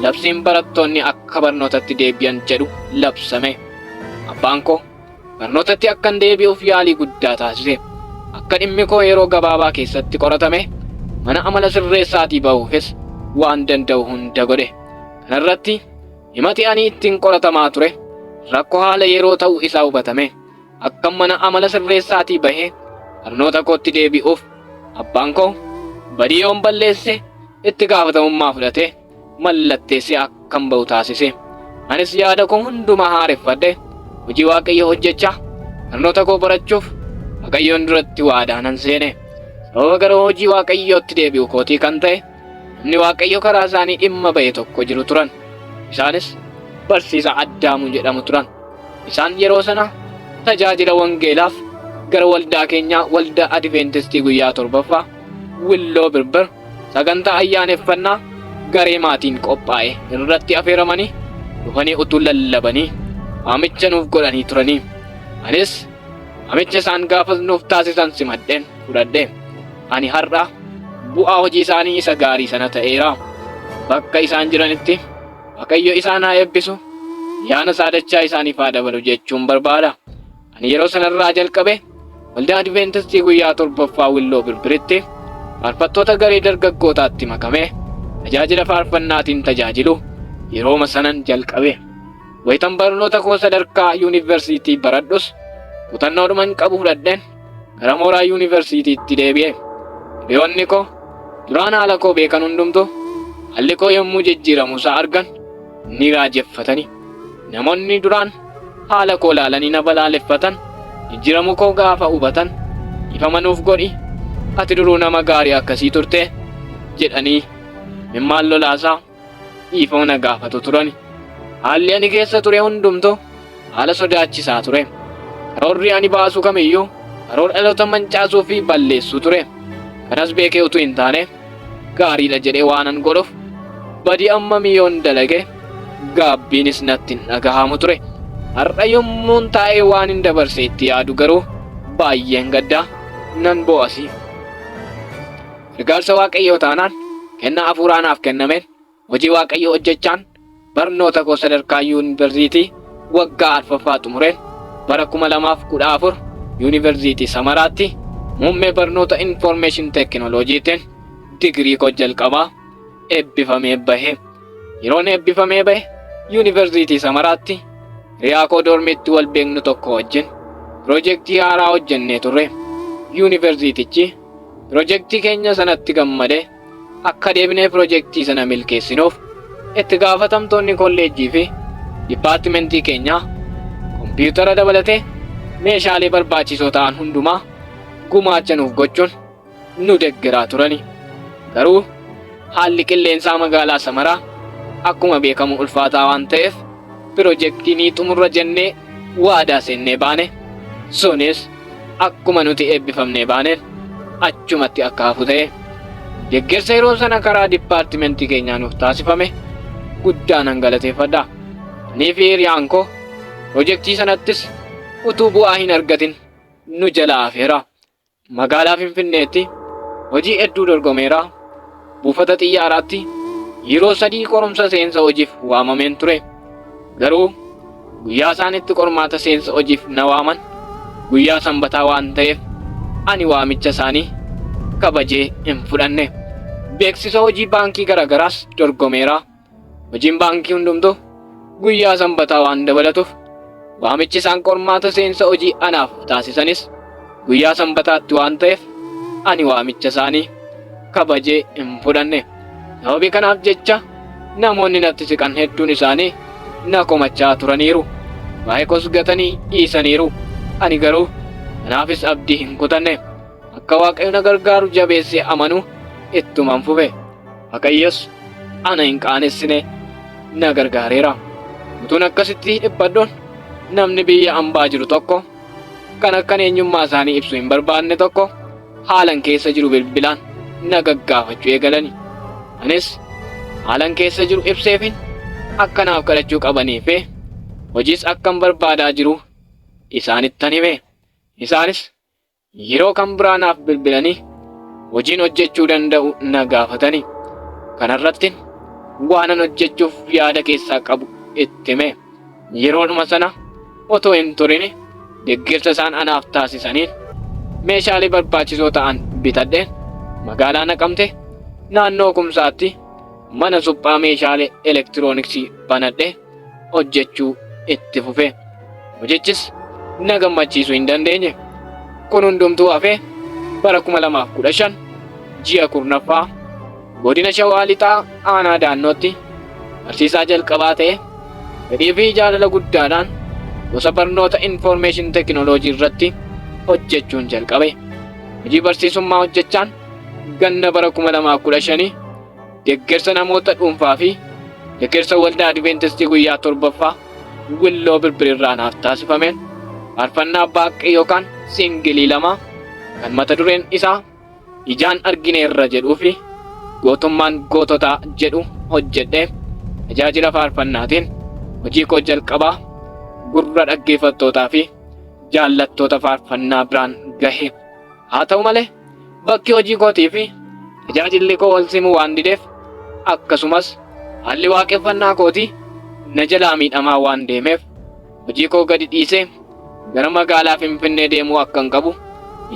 labsiin barattoonni akka barnootatti deebi'an jedhu labsame. Abbaan koo barnootatti akkan deebi'uuf yaalii guddaa taasise. Akka dhimmi koo yeroo gabaabaa keessatti qoratame mana amala sirreessaatii ba'uufis waan danda'u hunda godhe. Kanarratti himati ani ittiin qoratamaa ture rakkoo haala yeroo ta'uu isaa hubatame. Akka mana amala sirreessaatii bahee barnoota kootti deebi'uuf abbaan koo badii yoon balleesse itti gaafatamummaa fudhatee mallatteessee akkan ba'u taasise. Anis yaada koo hundumaa haareffadhe hojii Waaqayyoo hojjechaa barnoota koo barachuuf Waaqayyoon duratti waadaanan seene. Sababa gara hojii Waaqayyootti deebi'u kootii kan ta'e namni Waaqayyo karaa isaanii dhimma ba'e tokko jiru turan. Isaanis barsiisaa Addaamuu jedhamu turan. Isaan yeroo sana tajaajila wangeelaaf gara waldaa keenyaa waldaa Adventistii guyyaa torbaffaa Willoo Birbir sagantaa ayyaaneffannaa garee maatiin qophaa'e irratti affeeramanii dhufanii utuu lallabanii waamicha nuuf godhanii turanii. Anis waamicha isaan gaafas nuuf taasisan simadheen fudhadhe. Ani har'a bu'aa hojii isaanii isa gaarii sana ta'eera. Bakka isaan jiranitti Waaqayyo isaan haa eebbisu. Yaana saadachaa isaaniif haa dabalu jechuun barbaada. Ani yeroo sanarraa jalqabe waldaa Adventistii guyyaa torbaffaa Willoo Birbiritti faarfattoota garee dargaggootaatti makamee tajaajila faarfannaatiin tajaajilu yerooma sanan jalqabe. Wayitan barnoota koo sadarkaa yuunivarsiitii baradhus kutannoodhuman qabu fudhadheen gara mooraa yuunivarsiitiitti deebi'e. Hiriyoonni koo duraan haala koo beekan hundumtu haalli koo yommuu jijjiiramu isaa argan ni raajeffatani. Namoonni duraan haala koo laalanii na balaaleffatan jijjiiramu koo gaafa hubatan ifa manuuf godhi ati duruu nama gaarii akkasii turte jedhanii mimmaan lolaasaa dhiifama na gaafatu turani. Haalli ani keessa ture hundumtu haala sodaachisaa ture. Karoorri ani baasu kamiyyuu karoora dhaloota mancaasuu fi balleessuu ture. Kanas beekee utuu hin taane gaariidha jedhee waanan godhuuf badii ammamii yoon dalage gaabbiinis natti hin dhagahamu ture. Har'a yommuun taa'ee waan hin dabarse itti yaadu garuu baay'een gaddaa nan bo'asi. Gargaarsa Waaqayyoo taanaan kennaa hafuuraa naaf kennameen hojii Waaqayyoo hojjechaan barnoota koo sadarkaa yuunivarsiitii waggaa arfaffaa xumureen bara 2014 yuunivarsiitii Samaraatti muummee barnoota Information Technologytiin digirii koo jalqabaa eebbifamee bahe. Yeroon eebbifamee bahe yuunivarsiitii Samaraatti hiriyaa koo dormitti wal beeknu tokko wajjin piroojeektii haaraa hojjennee turre. Yuunivarsiitichi piroojeektii keenya sanatti gammadee akka deebinee piroojeektii sana milkeessinuuf itti gaafatamtoonni kolleejjii fi dipaartimentii keenyaa kompiitara dabalatee meeshaalee barbaachisoo ta'an hundumaa gumaacha nuuf gochuun nu deeggaraa turani. Garuu haalli qilleensaa magaalaa Samaraa akkuma beekamu ulfaataa waan ta'eef piroojeektii ni xumurra jennee waadaa seennee baane. Sunis akkuma nuti eebbifamnee baaneen achumatti akka hafu ta'e. Deeggarsa yeroo sana karaa dipaartimentii keenyaa nuuf taasifame guddaan nan galateeffadha.Anii fi hiriyaan koo piroojeektii sanattis utuu bu'aa hin argatin nu jalaa hafeera. Magaalaa Finfinneetti hojii hedduu dorgomeera. Buufata xiyyaaraatti yeroo 3 qorumsa seensa hojiif waamameen ture. Garuu guyyaa isaan itti qormaata seensa hojiif na waaman guyyaa sanbataa waan ta'eef ani waamicha isaanii kabajee hin fudhanne. Beeksisa hojii baankii garagaraas dorgomeera. Hojiin baankii hundumtuu guyyaa sanbataa waan dabalatuuf waamichi isaan qormaata seensa hojii anaaf taasisanis guyyaa sanbataatti waan ta'eef ani waamicha isaanii kabajee hin fudhanne. Sababii kanaaf jecha namoonni natti siqan hedduun isaanii na komachaa turaniiru. Waa'ee koos gatanii dhiisaniiru. Ani garuu kanaafis abdii hin kutanne. Akka Waaqayyo na gargaaru jabeessee amanuu ittuman fufe. Waaqayyos ana hin qaanessine na gargaareera. Utuun akkasitti dhiphadhuun namni biyya ambaa jiru tokko kan akka eenyummaa isaanii ibsu hin barbaanne tokko haalan keessa jiru bilbilaan na gaggaafachuu eegalani. Anis haalan keessa jiru ibseefin akka naaf kadhachuu qabanii fi hojiis akkan barbaadaa jiru isaanittan hime. Isaanis yeroo kan biraa naaf bilbilanii hojiin hojjechuu danda'u na gaafatani. Kanarratti waanan hojjechuuf yaada keessaa qabu itti hime. Yeroodhuma sana otoo hin turin deeggarsa isaan anaaf taasisaniin meeshaalee barbaachisoo ta'an bitadheen magaalaa Naqamtee naannoo Kumsaatti mana suphaa meeshaalee elektirooniksii banadhee hojjechuu itti fufe. Hojichis na gammachiisuu hin dandeenye. Kun hundumtuu hafee bara 2015 ji'a kurnaffaa godina Shawaa Lixaa aanaa Daannootti barsiisaa jalqabaa ta'e fedhii fi jaalala guddaadhaan gosa barnoota Information Technology irratti hojjechuun jalqabe. Hojii barsiisummaa hojjechaan ganna bara 2015 deeggarsa namoota dhuunfaa fi deeggarsa waldaa Adventistii guyyaa torbaffaa Willoo Birbirraa naaf taasifameen faarfannaa baaqee yookaan singilii 2 kan mata dureen isaa ijaan argineerra jedhuu fi gootummaan goototaa jedhu hojjedhee tajaajila faarfannaatiin hojii koo jalqabaa gurra dhaggeeffattootaa fi jaallattoota faarfannaa biraan gahe. Haa ta'u malee bakki hojii kootii fi tajaajilli koo wal simuu waan dideef akkasumas haalli waaqeffannaa kootii na jalaa miidhamaa waan deemeef hojii koo gadi dhiisee gara magaalaa Finfinnee deemuu akkan qabu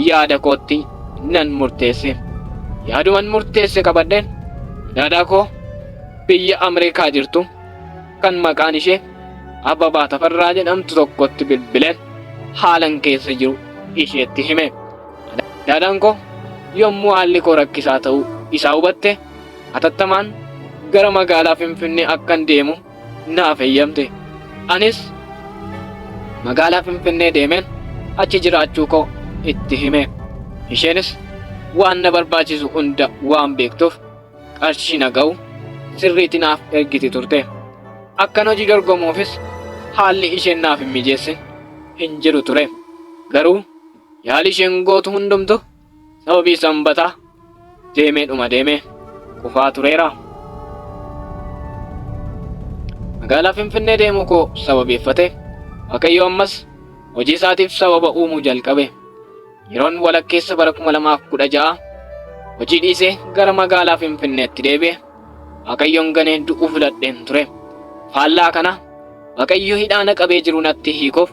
yaada kootti nan murteesse. Yaaduman murteesse qabadheen daadaa koo biyya Ameerikaa jirtu kan maqaan ishee Ababaa Tafarraa jedhamtu tokkotti bilbileen haalan keessa jiru isheetti hime. Daadaan koo yommuu haalli koo rakkisaa ta'uu isaa hubatte hatattamaan gara magaalaa Finfinnee akkan deemu naaf eeyyamte. Anis magaalaa Finfinnee deemeen achi jiraachuu koo itti hime. Isheenis waan na barbaachisu hunda waan beektuuf qarshii na ga'u sirriitti naaf ergiti turte. Akkan hojii dorgomuufis haalli isheen naaf hin mijeessin hin jiru ture. Garuu yaali isheen gootu hundumtu sababii sanbataa deemee kufaa tureera. Magaalaa Finfinnee deemuu koo sababeeffate Waaqayyo ammas hojii isaatiif sababa uumuu jalqabe. Yeroon walakkeessa bara 2016 hojii dhiisee gara magaalaa Finfinneetti deebi'e. Waaqayyoon ganee du'uu filadheen ture. Faallaa kana Waaqayyo hidhaana qabee jiru natti hiikuuf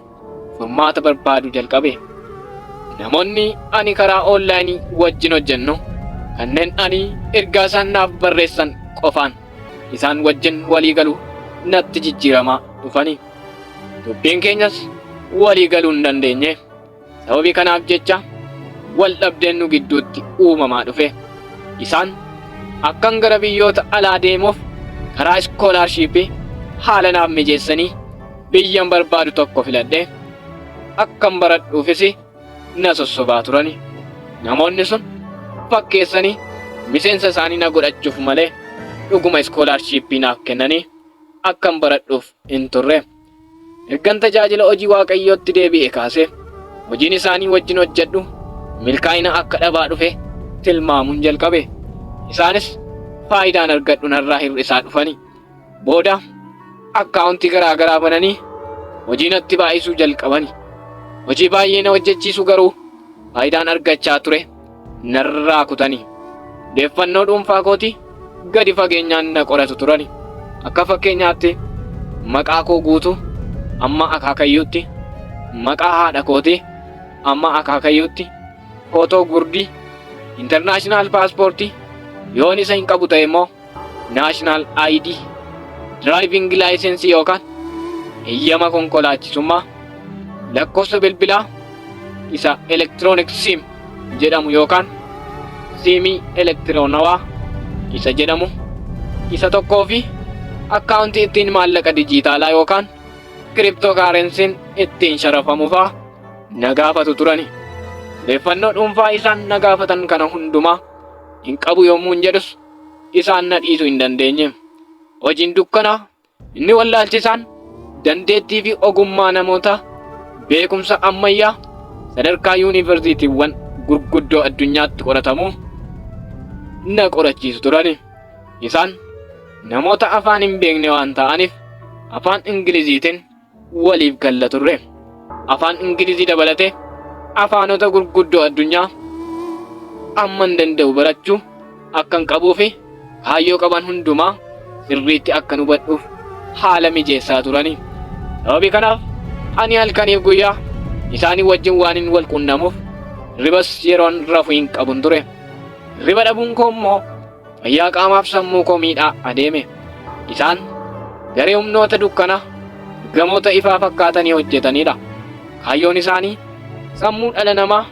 furmaata barbaaduu jalqabe. Namoonni ani karaa onlaayinii wajjin hojjennu kanneen ani ergaa isaan naaf barreessan qofaan isaan wajjin walii galuu natti jijjiiramaa dhufani. Dubbiin keenyas walii galuu hin dandeenye. Sababii kanaaf jecha wal dhabdeen nu gidduutti uumamaa dhufe. Isaan akkan gara biyyoota alaa deemuuf karaa iskoolaarshiippii haala naaf mijeessanii biyyan barbaadu tokko filadhee akkan baradhuufis na sossobaa turani. Namoonni sun fakkeessanii miseensa isaanii na godhachuuf malee dhuguma iskoolaarshiippii naaf kennanii akkan baradhuuf hin turre. Ergan tajaajila hojii Waaqayyootti deebi'e kaasee hojiin isaanii wajjin hojjedhu milkaa'ina akka dhabaa dhufe tilmaamuun jalqabe. Isaanis faayidaan argadhu narraa hir'isaa dhufani. Booda akkaawuntii garaa bananii hojii natti baay'isuu jalqabani. Hojii baay'ee na hojjechiisu garuu faayidaan argachaa ture narraa kutani. Odeeffannoo dhuunfaa kooti gadi fageenyaan na qoratu turani. Akka fakkeenyaatti maqaa koo guutuu amma akaakayyuutti, maqaa haadha kootii amma akaakayyuutti, footoo gurdii, intarnaashinaal paaspoortii, yoon isa hin qabu ta'e immoo naashinaal ID, diraayiving laayisensii yookaan eeyyama konkolaachisummaa, lakkoofsa bilbilaa isa elektiroonik siim jedhamu yookaan siimii elektiroonawaa isa jedhamu isa tokkoo fi akkaawuntii ittiin maallaqa dijitaalaa yookaan kiriptookarensiin ittiin sharafamu fa'a na gaafatu turani. Odeeffannoo dhuunfaa isaan na gaafatan kana hundumaa hin qabu yommuun jedhus isaan na dhiisuu hin dandeenye. Hojiin dukkanaa inni wallaalchisaan dandeettii fi ogummaa namoota beekumsa ammayyaa sadarkaa yuunivarsiitiiwwan gurguddoo addunyaatti qoratamu na qorachiisu turani. Isaan namoota afaan hin beekne waan ta'aniif afaan Ingiliziitiin waliif galla turre. Afaan Ingilizii dabalatee afaanota gurguddoo addunyaa amman danda'u barachuu akkan qabuu fi kaayyoo qaban hundumaa sirriitti akkan hubadhuuf haala mijeessaa turani. Sababii kanaaf ani halkaniif guyyaa isaanii wajjin waanin wal qunnamuuf ribas yeroon rafu hin qabun ture. Riba dhabuun koo immoo fayyaa qaamaaf sammuu koo miidhaa adeeme. Isaan garee humnoota dukkanaa gamoota ifaa fakkaatanii hojjetanidha. Kaayyoon isaanii sammuu dhala namaa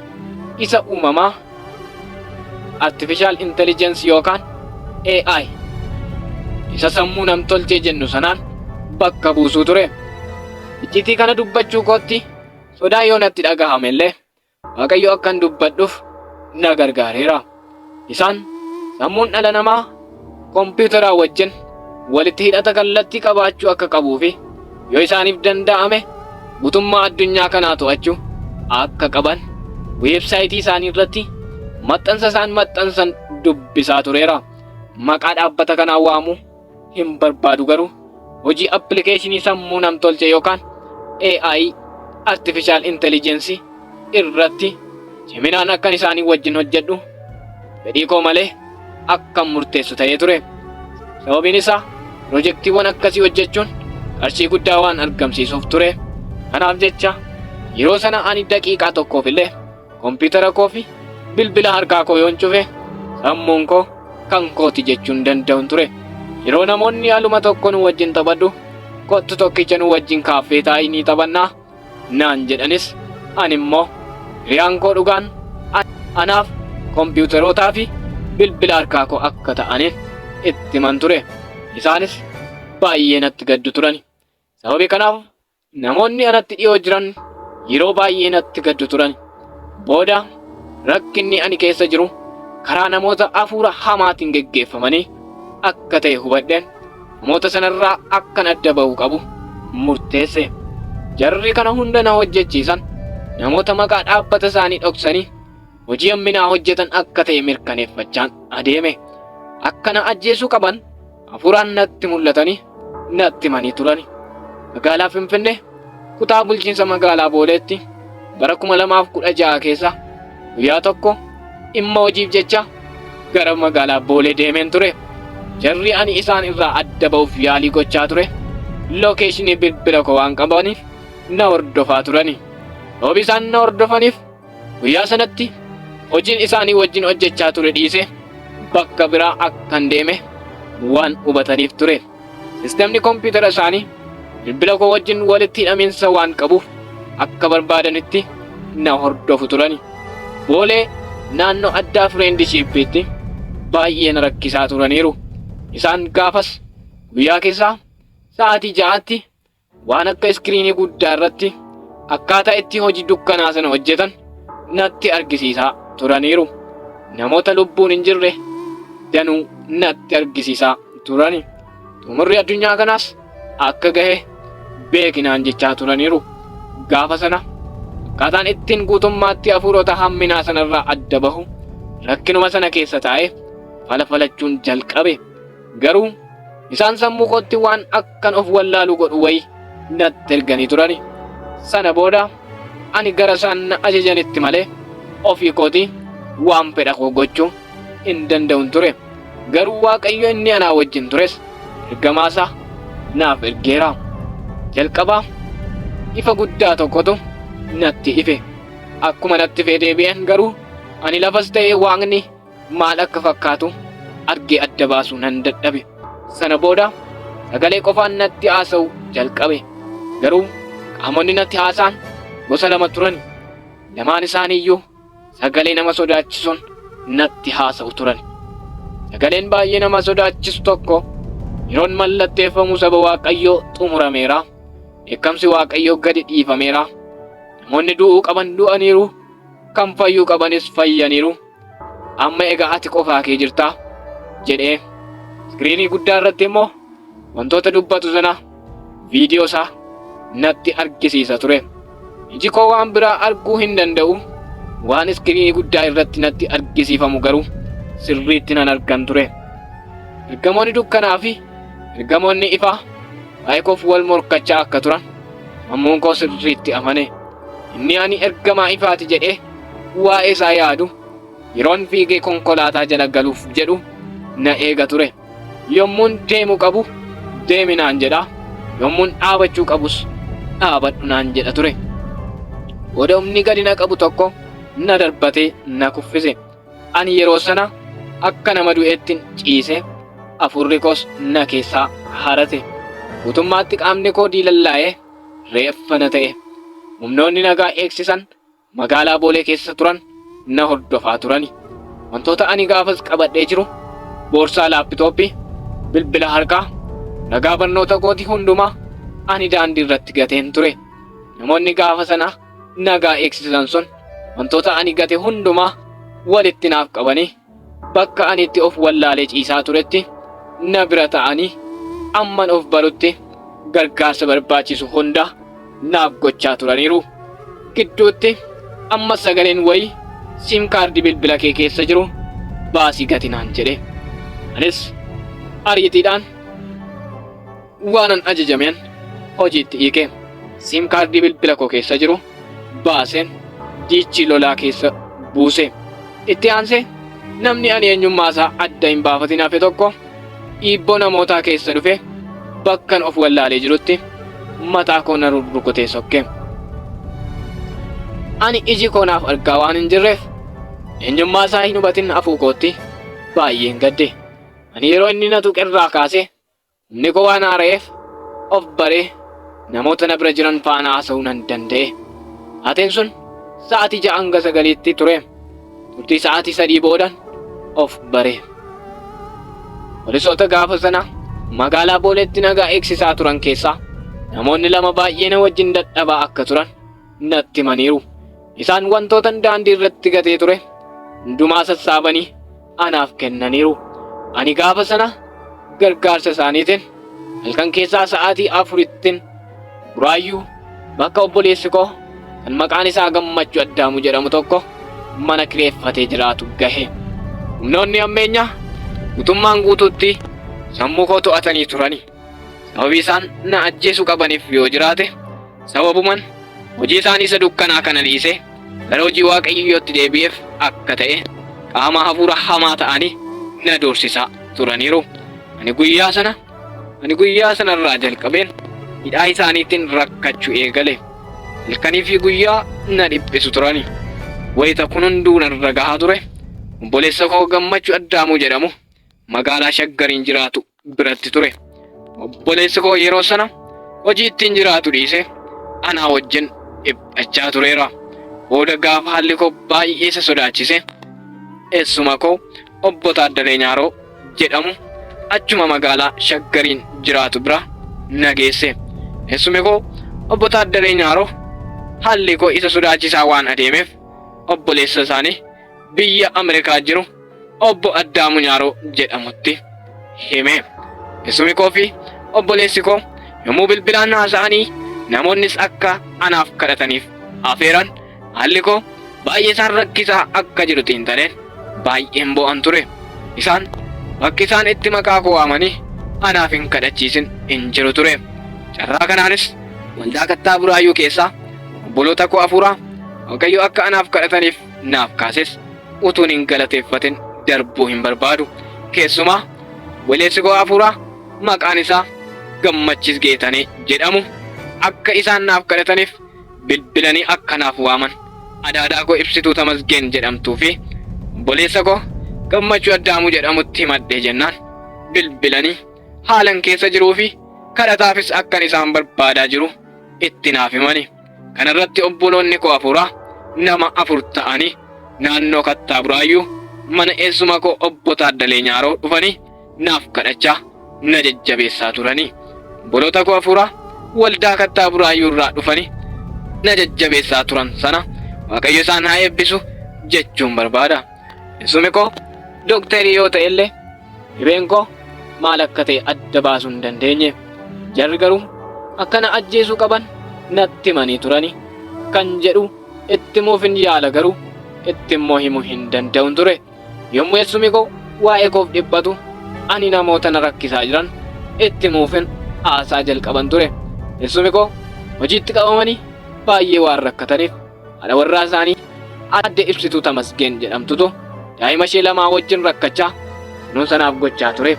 isa uumamaa artificial intelligence yookaan AI isa sammuu namtolchee jennu sanaan bakka buusuu ture. Iccitii kana dubbachuu kootti sodaa yoo natti dhagahame illee Waaqayyo akkan dubbadhuuf na gargaareera. Isaan sammuun dhala namaa kompiitaraa wajjin walitti hidhata kallattii qabaachuu akka qabuu fi yoo isaaniif danda'ame guutummaa addunyaa kanaa to'achuu akka qaban weebsaayitii isaanii irratti maxxansa isaan maxxansan dubbisaa tureera. Maqaa dhaabbata kanaa waamuu hin barbaadu garuu hojii appilikeeshinii sammuu namtolchee yookaan AI artificial intelligence irratti ciminaan akkan isaanii wajjin hojjedhu fedhii koo malee akkan murteessu ta'ee ture. Sababiin isaa pirojektiiwwan akkasii hojjechuun qarshii guddaa waan argamsiisuuf ture. Kanaaf jecha yeroo sana ani daqiiqaa tokkoof illee kompiitara koo fi bilbila harkaa koo yoon cufe sammuun koo kan kooti jechuun danda'uun ture. Yeroo namoonni haaluma tokko nu wajjin taphadhu kottu tokkicha nu wajjin kaaffee taa'ii ni taphannaa naan jedhanis ani immoo hiriyaan koo dhugaan anaaf kompiitarotaa fi bilbila harkaa koo akka ta'aniin itti himan ture. Isaanis baay'ee natti gaddu turani. Sababii kanaaf namoonni anatti dhiyoo jiran yeroo baay'ee natti gaddu turani. Booda rakkinni ani keessa jiru karaa namoota hafuura hamaatiin geggeeffamanii akka ta'e hubadheen namoota sanarraa akkan adda ba'uu qabu murteesse. Jarri kana hunda na hojjechiisan namoota maqaa dhaabbata isaanii dhoksanii hojii hamminaa hojjetan akka ta'e mirkaneeffachaan adeeme. Akka na ajjeesuu qaban hafuuraan natti mul'atanii natti himanii turani. Magaalaa Finfinnee kutaa bulchiinsa magaalaa Booleetti bara 2016 keessa guyyaa tokko dhimma hojiif jecha gara magaalaa Boolee deemeen ture. Jarri ani isaan irraa adda ba'uuf yaalii gochaa ture. Lookeeshinii bilbila koo waan qabaniif na hordofaa turani. Sababii isaan na hordofaniif guyyaa sanatti hojiin isaanii wajjin hojjechaa ture dhiise bakka biraa akkan deeme waan hubataniif ture. Sisteemni kompiitara isaanii bilbila koo wajjin walitti hidhamiinsa waan qabuuf akka barbaadanitti na hordofu turani. Boolee naannoo addaa Friendshippiitti baay'ee na rakkisaa turaniiru. Isaan gaafas guyyaa keessaa sa'aatii 6tti waan akka iskiriinii guddaa irratti akkaataa itti hojii dukkanaa sana hojjetan natti argisiisaa turaniiru. Namoota lubbuun hin jirre danuu natti argisiisaa turani. Xumurri addunyaa kanaas akka gahe beekinaan jechaa turaniiru. Gaafa sana akkaataan ittiin guutummaatti hafuurota hamminaa sanarraa adda bahu rakkinuma sana keessa taa'ee falfalachuun jalqabe. Garuu isaan sammuu kootti waan akkan of wallaalu godhu wayii natti erganii turani. Sana booda ani gara isaan na ajajanitti malee ofii kootii waan fedha koo gochuu hin danda'uun ture. Garuu Waaqayyo inni anaa wajjin tures ergamaasaa naaf ergeera. Jalqabaa ifa guddaa tokkotu natti ife. Akkuma natti ife deebi'een garuu ani lafas ta'ee waaqni maal akka fakkaatu argee adda baasuu nan dadhabe. Sana booda sagalee qofaan natti haasa'u jalqabe. Garuu qaamonni natti haasa'an gosa lama turan. Lamaan isaaniiyyuu sagalee nama sodaachisuun natti haasa'u turan. Sagaleen baay'ee nama sodaachisu tokko yeroon mallatteeffamu saba Waaqayyoo xumurameera. Dheekkamsi Waaqayyoo gadi dhiifameera. Namoonni du'uu qaban du'aniiru. Kan fayyuu qabanis fayyaniiru. Amma egaa ati qofaa kee jirtaa jedhee iskiriinii guddaa irratti immoo wantoota dubbatu sana viidiyoo isaa natti argisiisa ture. Iji koo waan biraa arguu hin danda'u. Waan iskiriinii guddaa irratti natti argisiifamu garuu sirriitti nan argan ture. Ergamoonni dukkanaa fi ergamoonni ifaa waa'ee koof wal morkachaa akka turan sammuun koo sirriitti amane. Inni ani ergamaa ifaati jedhee waa'ee isaa yaadu yeroon fiigee konkolaataa jala galuuf jedhu na eega ture. Yommuun deemu qabu deemi naan jedha. Yommuun dhaabachuu qabus dhaabadhu naan jedha ture. Booda humni gadi na qabu tokko na darbatee na kuffise. Ani yeroo sana akka nama du'eettin ciise afurri koos na keessaa harate. Guutummaatti qaamni koo diilallaa'ee reeffa na ta'e. Humnoonni nagaa eegsisan magaalaa Boolee keessa turan na hordofaa turani. Wantoota ani gaafas qabadhee jiru boorsaa laapitooppii, bilbila harkaa, nagaa barnoota kooti hundumaa ani daandii irratti gateen ture. Namoonni gaafa sana nagaa eegsisan sun wantoota ani gate hundumaa walitti naaf qabanii bakka ani itti of wallaalee ciisaa turetti na bira ta'anii amman of barutti gargaarsa barbaachisu hunda naaf gochaa turaniiru. Gidduutti amma sagaleen wayii siim kaardii bilbila kee keessa jiru baasii gati naan jedhe. Anis ariitiidhaan waanan ajajameen hojiitti hiike. Siim kaardii bilbila koo keessa jiru baaseen diichii lolaa keessa buuse. Itti aansee namni ani eenyummaa isaa adda hin baafatin hafe tokko dhiibboo namootaa keessa dhufe bakkan of wallaalee jirutti mataa koo na rurrukutee sokke. Ani iji koo naaf argaa waan hin jirreef eenyummaa isaa hin hubatin hafuu kootti baay'een gadde. Ani yeroo inni na tuqerraa kaasee humni koo waan haara'eef of baree namoota na bira jiran faana haasa'uu nan danda'e. Haateen sun sa'aatii 6 hanga 9tti ture. Turtii sa'aatii 3 boodan of baree. Poolisoota gaafa sana magaalaa Booleetti nagaa eegsisaa turan keessaa namoonni 2 baay'ee na wajjin dadhabaa akka turan natti himaniiru. Isaan wantoota daandii irratti gatee ture hundumaa sassaabanii anaaf kennaniiru. Ani gaafa sana gargaarsa isaaniitiin halkan keessaa sa'aatii 4tti Buraayyuu bakka obboleessi koo kan maqaan isaa Gammachuu Addaamu jedhamu tokko mana kireeffatee jiraatu gahe. Humnoonni ammeenyaa guutummaan guutuutti sammuu koo to'atanii turani. Sababii isaan na ajjeesuu qabaniif yoo jiraate sababuman hojii isaanii isa dukkanaa kana dhiisee gara hojii Waaqayyootti deebi'eef akka ta'e qaama hafuura hamaa ta'anii na doorsisaa turaniiru. Ani guyyaa sanarraa jalqabeen hidhaa isaaniitiin rakkachuu eegale. Halkanii fi guyyaa na dhiphisu turani. Wayita kun hunduu narra gahaa ture. Obboleessa koo Gammachuu Addaamuu jedhamu magaalaa Shaggariin jiraatu biratti ture. Obboleessi koo yeroo sana hojii ittiin jiraatu dhiisee anaa wajjin dhiphachaa tureera. Booda gaafa haalli koo baay'ee isa sodaachise eessuma koo obbo Taaddalee Nyaaroo jedhamu achuma magaalaa Shaggariin jiraatu bira na geesse. Eessumi koo obbo Taaddalee Nyaaroo haalli koo isa sodaachisaa waan adeemeef obboleessa isaanii biyya Ameerikaa jiru obbo Addaamuu Nyaaroo jedhamutti hime. Eessumi koo fi obboleessi koo yommuu bilbilaan haasa'anii namoonnis akka anaaf kadhataniif afeeran haalli koo baay'ee isaan rakkisaa akka jiru xiinxaleen baay'een bo'an ture. Isaan bakki isaan itti maqaa koo waamanii anaaf hin kadhachiisin hin jiru ture. Carraa kanaanis waldaa kattaa Buraayyuu keessaa obboloota koo afuuraa Waaqayyo akka anaaf kadhataniif naaf kaases utuun hin galateeffatin darbuu hin barbaadu. Keessumaa obboleessi koo afuuraa maqaan isaa Gammachiis Geetanee jedhamu akka isaan naaf kadhataniif bilbilanii akkanaaf waaman. Adaadaa koo Ibsituu Tamasgeen jedhamtuu fi obboleessa koo Gammachuu Addaamuu jedhamutti himadhee jennaan bilbilanii haalan keessa jiruu fi kadhataafis akkan isaan barbaadaa jiru itti naaf himani. Kana irratti obboloonni koo afuraa nama 4 ta'anii naannoo Kattaa Buraayyuu mana eessuma koo obbo Taaddalee Nyaaroo dhufanii naaf kadhachaa na jajjabeessaa turanii. Obboloota koo afuraa waldaa Kattaa Buraayyuu irraa dhufanii na jajjabeessaa turan sana Waaqayyo isaan haa eebbisu jechuun barbaada. Eessumi koo dooktarii yoo ta'e illee dhibeen koo maal akka ta'e adda baasuu hin dandeenye. Jarri garuu akkana ajjeesuu qaban natti himanii turani. Kan jedhu itti himuuf hin yaala garuu itti immoo himuu hin danda'uun ture. Yommuu eessumi koo waa'ee koof dhiphatu ani namoota na rakkisaa jiran itti himuufin haasaa jalqaban ture. Eessumi koo hojiitti qabamanii baay'ee waan rakkataniif haadha warraa isaanii Aadde Ibsituu Tamasgeen jedhamtutu daa'ima ishee lamaa wajjin rakkachaa kunuunsa naaf gochaa ture.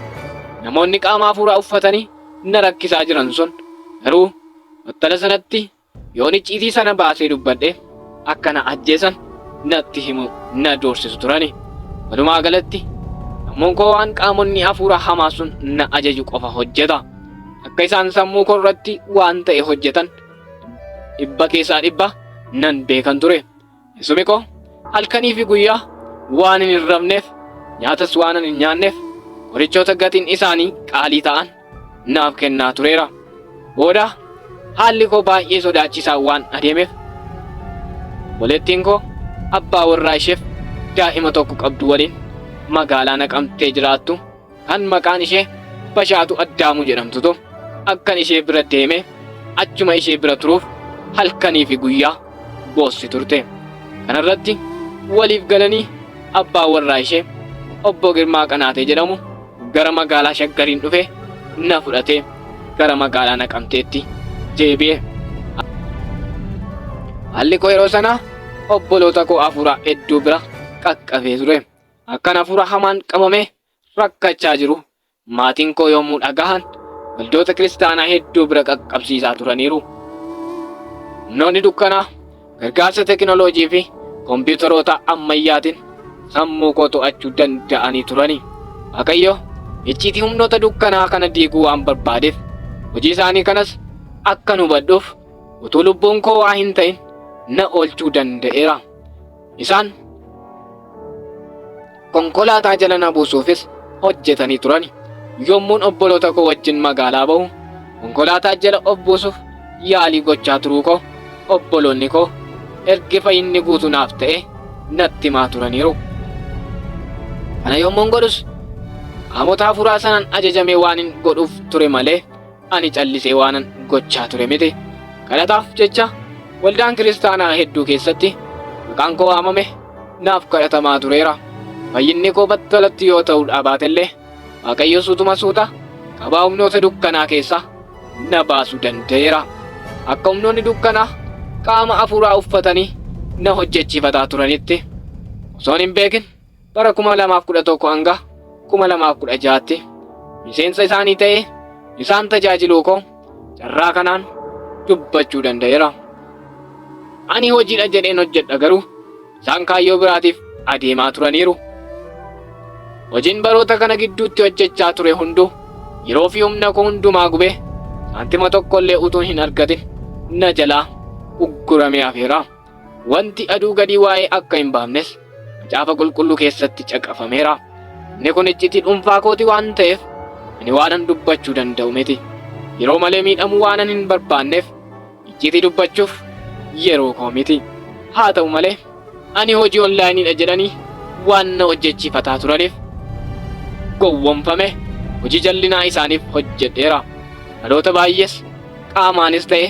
Namoonni qaama hafuuraa uffatanii na rakkisaa jiran sun garuu battala sanatti yoon icciitii sana baasee dubbadhe akka na ajjeesan natti himu na doorsisu turani. Walumaa galatti sammuun koo waan qaamonni hafuuraa hamaa sun na ajaju qofa hojjeta. Akka isaan sammuu koo irratti waan ta'e hojjetan dhibba keessaa dhibba nan beekan ture. Eessumi koo halkanii fi guyyaa waan hin rafneef nyaatas waan hin nyaanneef qorichoota gatiin isaanii qaalii ta'an naaf kennaa tureera. Booda haalli koo baay'ee sodaachisaa waan adeemeef obboleettiin koo abbaa warraa isheef daa'ima tokko qabdu waliin magaalaa Naqamtee jiraattu kan maqaan ishee Bashaatu Addaamuu jedhamtutu akkan ishee bira deemee achuma ishee bira turuuf halkanii fi guyyaa boossi turte. Kana irratti waliif galanii abbaa warraa ishee obbo Girmaa Qanaatee jedhamu gara magaalaa Shaggariin dhufe na fudhatee gara magaalaa Naqamteetti deebi'e. Haalli koo yeroo sana obboloota koo hafuuraa hedduu bira qaqqabee ture. Akkan hafuura hamaan qabamee rakkachaa jiru maatiin koo yommuu dhagahan waldoota kiristaanaa hedduu bira qaqqabsiisaa turaniiru. Humnoonni dukkanaa gargaarsa tekinooloojii fi kompiitaroota ammayyaatiin sammuu koo to'achuu danda'anii turani. Waaqayyo icciitii humnoota dukkanaa kana diiguu waan barbaadeef hojii isaanii kanas akka hubadhuuf utuu lubbuun koo waa hin ta'in na oolchuu danda'eera. Isaan konkolaataa jala na buusuufis hojjetanii turani. Yommuun obboloota koo wajjin magaalaa bahu konkolaataa jala of buusuuf yaalii gochaa turuu koo obboloonni koo erga fayyinni guutuu naaf ta'e natti himaa turaniiru. Kana yommuun godhus qaamota hafuuraa sanaan ajajamee waanin godhuuf ture malee ani callisee waanan gochaa ture miti. Kadhataaf jecha waldaan kiristaanaa hedduu keessatti maqaan koo waamame naaf kadhatamaa tureera. Fayyinni koo battalatti yoo ta'u dhabaatellee Waaqayyo suutuma suuta qabaa humnoota dukkanaa keessaa na baasuu danda'eera. Akka humnoonni dukkanaa qaama hafuuraa uffatanii na hojjechiifataa turanitti osoon hin beekin bara 2011 hanga 2016tti miseensa isaanii ta'ee isaan tajaajiluu koo carraa kanaan dubbachuu danda'eera. Ani hojiidha jedheen hojjedha garuu isaan kaayyoo biraatiif adeemaa turaniiru. Hojiin baroota kana gidduutti hojjechaa ture hunduu yeroo fi humna koo hundumaa gubee saantima tokkollee utuu hin argatin na jalaa ugguramee hafeera. Wanti aduu gadii waa'ee akka hin baafnes macaafa qulqulluu keessatti caqafameera. Inni kun icciitii dhuunfaa kooti waan ta'eef ani waanan dubbachuu danda'u miti. Yeroo malee miidhamuu waanan hin barbaanneef icciitii dubbachuuf yeroo koo miti. Haa ta'u malee ani hojii onlaayiniidha jedhanii waan na hojjechiifataa turaniif gowwoomfame hojii jallinaa isaaniif hojjedheera. Dhaloota baay'ees qaamaanis ta'e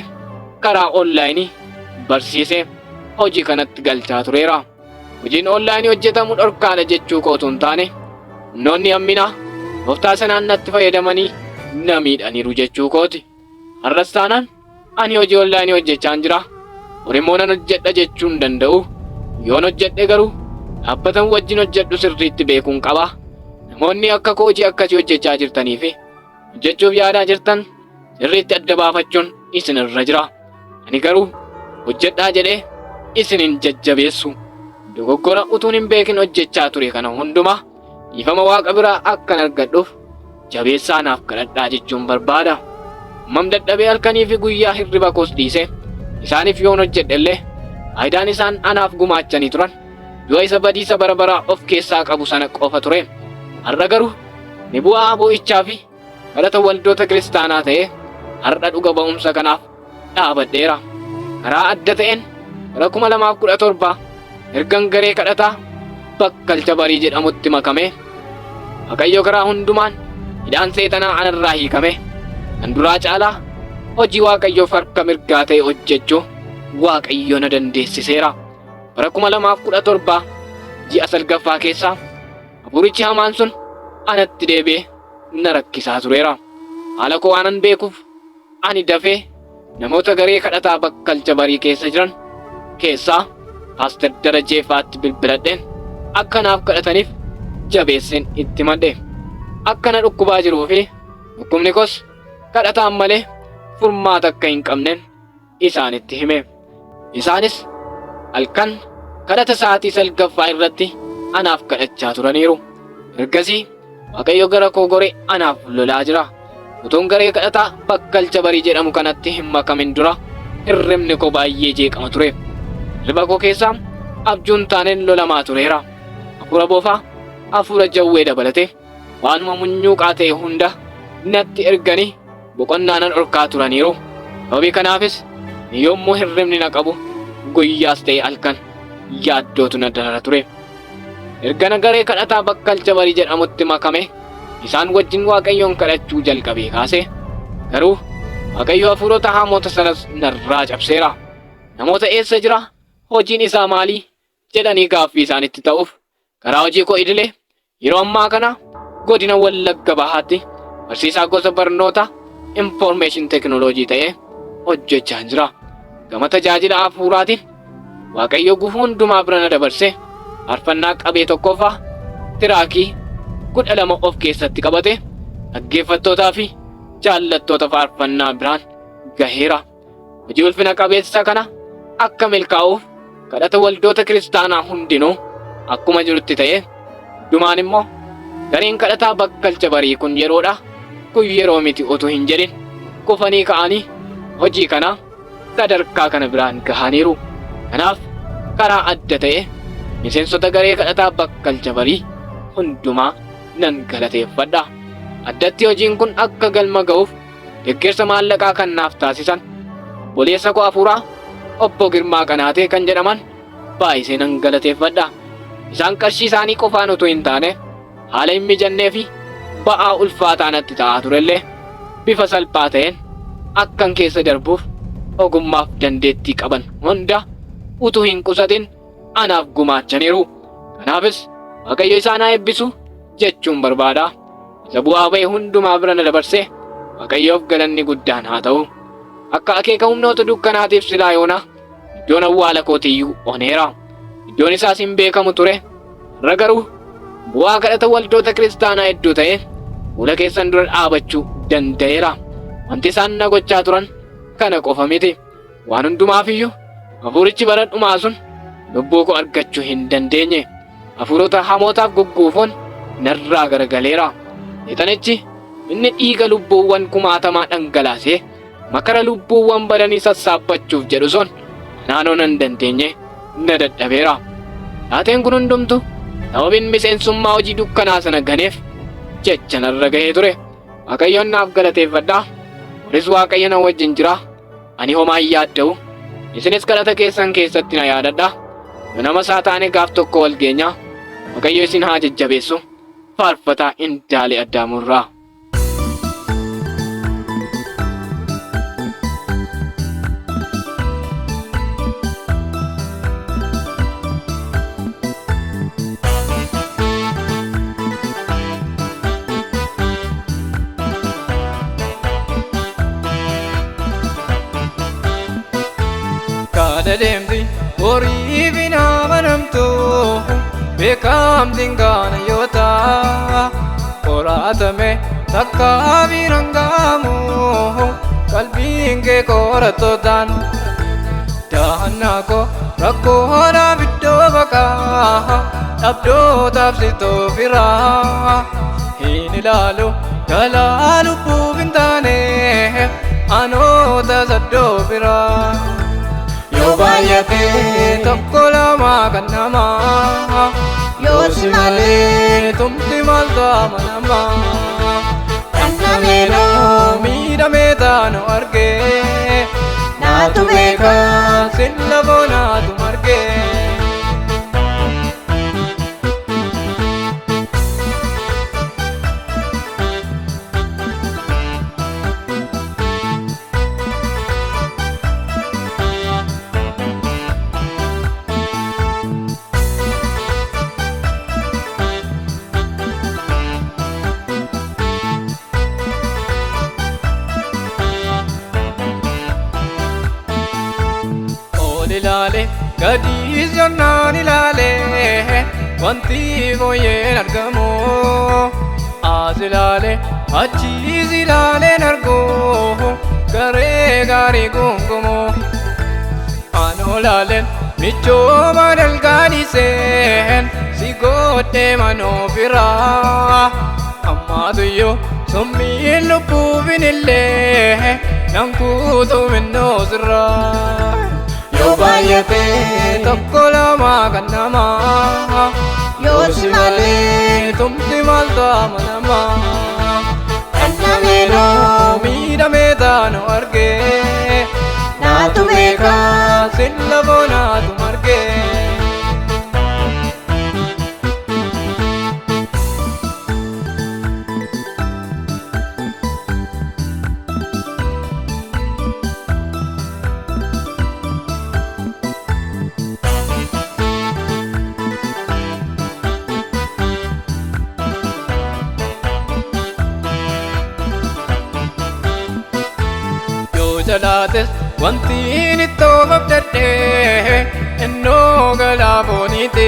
karaa onlaayinii barsiisee hojii kanatti galchaa tureera. Hojiin onlaayinii hojjetamu dhorkaadha jechuu kootu hin taane humnoonni hamminaa tooftaa sanaan natti fayyadamanii na miidhaniiru jechuu kooti. Har'as taanaan ani hojii onlaayinii hojjechaan jira. Horimoo nan hojjedha jechuu hin danda'u. Yoon hojjedhe garuu dhaabbatan wajjin hojjedhu sirriitti beekuun qaba. Namoonni akka koo hojii akkasii hojjechaa jirtanii fi hojjechuuf yaadaa jirtan sirriitti adda baafachuun isinirra jira. Ani garuu hojjedhaa jedhee isinin jajjabeessu. Dogoggora utuun hin beekin hojjechaa ture kana hundumaa dhiifama Waaqa biraa akkan argadhuuf jabeessaa naaf kadhadhaa jechuun barbaada. Mam dadhabee halkanii fi guyyaa hirriba koos dhiise isaaniif yoon hojjedhellee faayidaan isaan anaaf gumaachanii turan du'a isa badiisa bara baraa of keessaa qabu sana qofa ture. Har'a garuu ni bu'aa boo'ichaa fi kadhata waldoota kiristaanaa ta'ee har'a dhuga ba'umsa kanaaf dhaabadheera. Karaa adda ta'een bara 2017 ergan garee kadhataa bakkalcha barii jedhamutti makame Waaqayyo karaa hundumaan hidhaan seexanaa anarraa hiikame kan duraa caalaa hojii Waaqayyoof harka mirgaa ta'e hojjechuu Waaqayyo na dandeessiseera. Bara 2017 ji'a salgaffaa keessaa hafuurichi hamaan sun anatti deebi'ee na rakkisaa tureera. Haala koo waanan beekuuf ani dafee namoota garee kadhataa bakkalcha barii keessa jiran keessaa Paaster Darajeefaatti bilbiladheen akka naaf kadhataniif jabeesseen itti madde. Akka na dhukkubaa jiruu fi dhukkubni koos kadhataan malee furmaata akka hin qabneen isaanitti hime. Isaanis halkan kadhata sa'aatii salgaffaa irratti anaaf kadhachaa turaniiru. Ergasii Waaqayyo gara koo goree anaaf lolaa jira. Utuun garee kadhataa bakkalcha barii jedhamu kanatti hin makamin dura hirribni koo baay'ee jeeqama ture. Hirriba koo keessaa abjuun taaneen lolamaa tureera. Hafuura boofaa, hafuura jawwee dabalatee waanuma munyuuqaa ta'e hunda natti erganii boqonnaa nan dhorkaa turaniiru. Sababii kanaafis yommuu hirribni na qabu guyyaas ta'e halkan yaaddootu na darara ture. Erga garee kadhataa bakkalcha barii jedhamutti makame isaan wajjin Waaqayyoon kadhachuu jalqabee kaase garuu Waaqayyo hafuurota hamoota sanas narraa cabseera. Namoota eessa jira? Hojiin isaa maalii? jedhanii gaaffii isaanitti ta'uuf karaa hojii koo idilee yeroo ammaa kana godina Wallagga Bahaatti barsiisaa gosa barnoota information technology ta'ee hojjechaa jira. Gama tajaajila hafuuraatiin Waaqayyo gufuu hundumaa bira na dabarsee faarfannaa qabee tokkoffaa tiraakii 12 of keessatti qabate dhaggeeffattootaa fi jaallattoota faarfannaa biraan gaheera. Hojii ulfina qabeessa kana akka milkaa'uuf kadhata waldoota kiristaanaa hundinuu akkuma jirutti ta'ee dhumaan immoo gareen kadhataa bakkalcha barii kun yeroodha kun yeroo miti utuu hin jedhin kufanii ka'anii hojii kana sadarkaa kana biraan gahaniiru. Kanaaf karaa adda ta'e miseensota garee kadhataa bakkalcha barii hundumaa nan galateeffadha. Addatti hojiin kun akka galma ga'uuf deeggarsa maallaqaa kan naaf taasisan obboleessa koo hafuuraa obbo Girmaa Qanaatee kan jedhaman baay'isee nan galateeffadha. Isaan qarshii isaanii qofaan utuu hin taane haala hin mijannee fi ba'aa ulfaataa natti ta'aa turellee bifa salphaa ta'een akkan keessa darbuuf ogummaaf dandeettii qaban hunda utuu hin qusatin anaaf gumaachaniiru. Kanaafis Waaqayyo isaan haa eebbisu jechuun barbaada. Isa bu'aa ba'e hundumaa bira na dabarsee Waaqayyoof galanni guddaan haa ta'u. Akka akeeka humnoota dukkanaatiif silaa yoona iddoon awwaala kootiyyuu oneera. Iddoon isaas hin beekamu ture. Irra garuu bu'aa kadhata waldoota kiristaanaa hedduu ta'e fuula keessan dura dhaabachuu danda'eera. Wanti isaan na gochaa turan kana qofa miti. Waan hundumaafiyyuu hafuurichi bara dhumaa sun lubbuu koo argachuu hin dandeenye. Hafuurota hamootaaf gugguufoon narraa garagaleera. Seexanichi inni dhiiga lubbuuwwan kumaatamaa dhangalaasee makara lubbuuwwan badanii sassaabbachuuf jedhu sun naannoo nan dandeenye na dadhabeera. Taateen kun hundumtu sababiin miseensummaa hojii dukkanaa sana ganeef jecha narra gahee ture. Waaqayyoon naaf galateeffadhaa. Kunis Waaqayyo na wajjin jira. Ani homaa hin yaadda'u. Isinis kadhata keessan keessatti na yaadadhaa. Nama isaa taane gaaf tokko wal geenyaa. Waaqayyo isin haa jajjabeessu. Faarfataa Indaalee Addaamurraa. Kada deemti horii binaa manamtu beekamtiin gaana yoo ta'a qoratame takka biraan gaamu qalbiin kee qoratootaan dahannaa koo rakkoonaaf iddoo baqaa dhabdootaaf sitoo firaa hin ilaalu galaa lubbuuf hin taane anoota saddoo biraa yoo baay'ate tokko lama kan namaa yoo si malee tumti maaltu amanamaa dhandhameedhoo miidhamee taanu argee naatu beekaa sin lafoo naatu margee ilaale gadiis jonnaan ilaale wanti fooyyeen argamu as ilaale achiis ilaaleen argu garee gaarii gungumu anoo laaleen michooma dalgaadhiseen si godhee manoo firaa ammaatuyyuu summiin lubbuufin illee nan kuutuu minnoo sirraa yoo baay'ate tokko lama kan namaa yoo si malee tumti maaltu amanamaa dhandhameedhoo miidhamee taanu argee naatu beekaa sin lafoo naatu margee jalaates wantiin ittoo babdadhee ennoo galaafooniite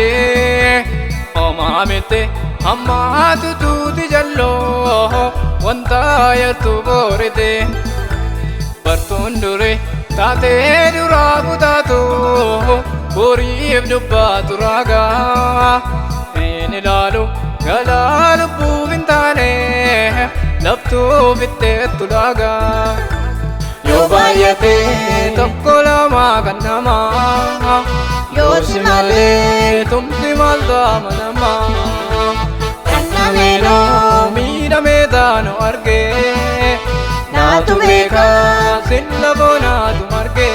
homaa mite hammaatu tuuti jalloo wanta yattu boorite bartuun dure taatee duraa kutaatu boriif dubbaatu raagaa hin ilaalu galaa lubbuuf hin taane laftuuf itteettu laagaa yoo baay'ate tokko lama kan namaa yoo si malee tumti maaltu amanamaa dhandhameedhoo miidhamee taanu argee naatu beekaa sin lafoo naatu margee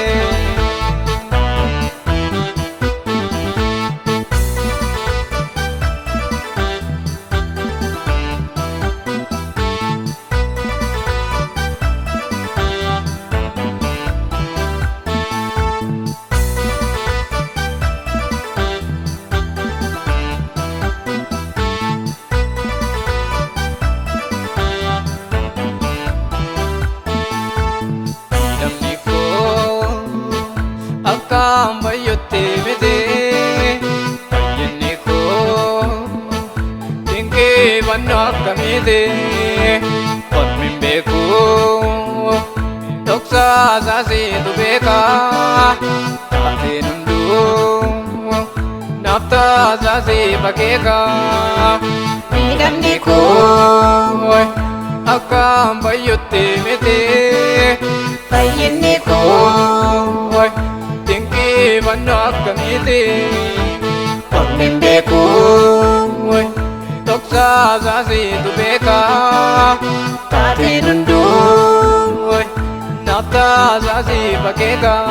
akkaan bayyottee mite fayyinni koo dinqeeffannoo akkamiite ormin beeku dhoksaa isaasiitu beekaa taateen hunduu naaftaa isaasii fakeekaa miidhamni koo akkaan bayyottee mite fayyinni koo dinqeeffannoo akkamiite ormin beeku dhoksaa isaasiitu beekaa taateen hunduu naaftaa isaasii fakeekaa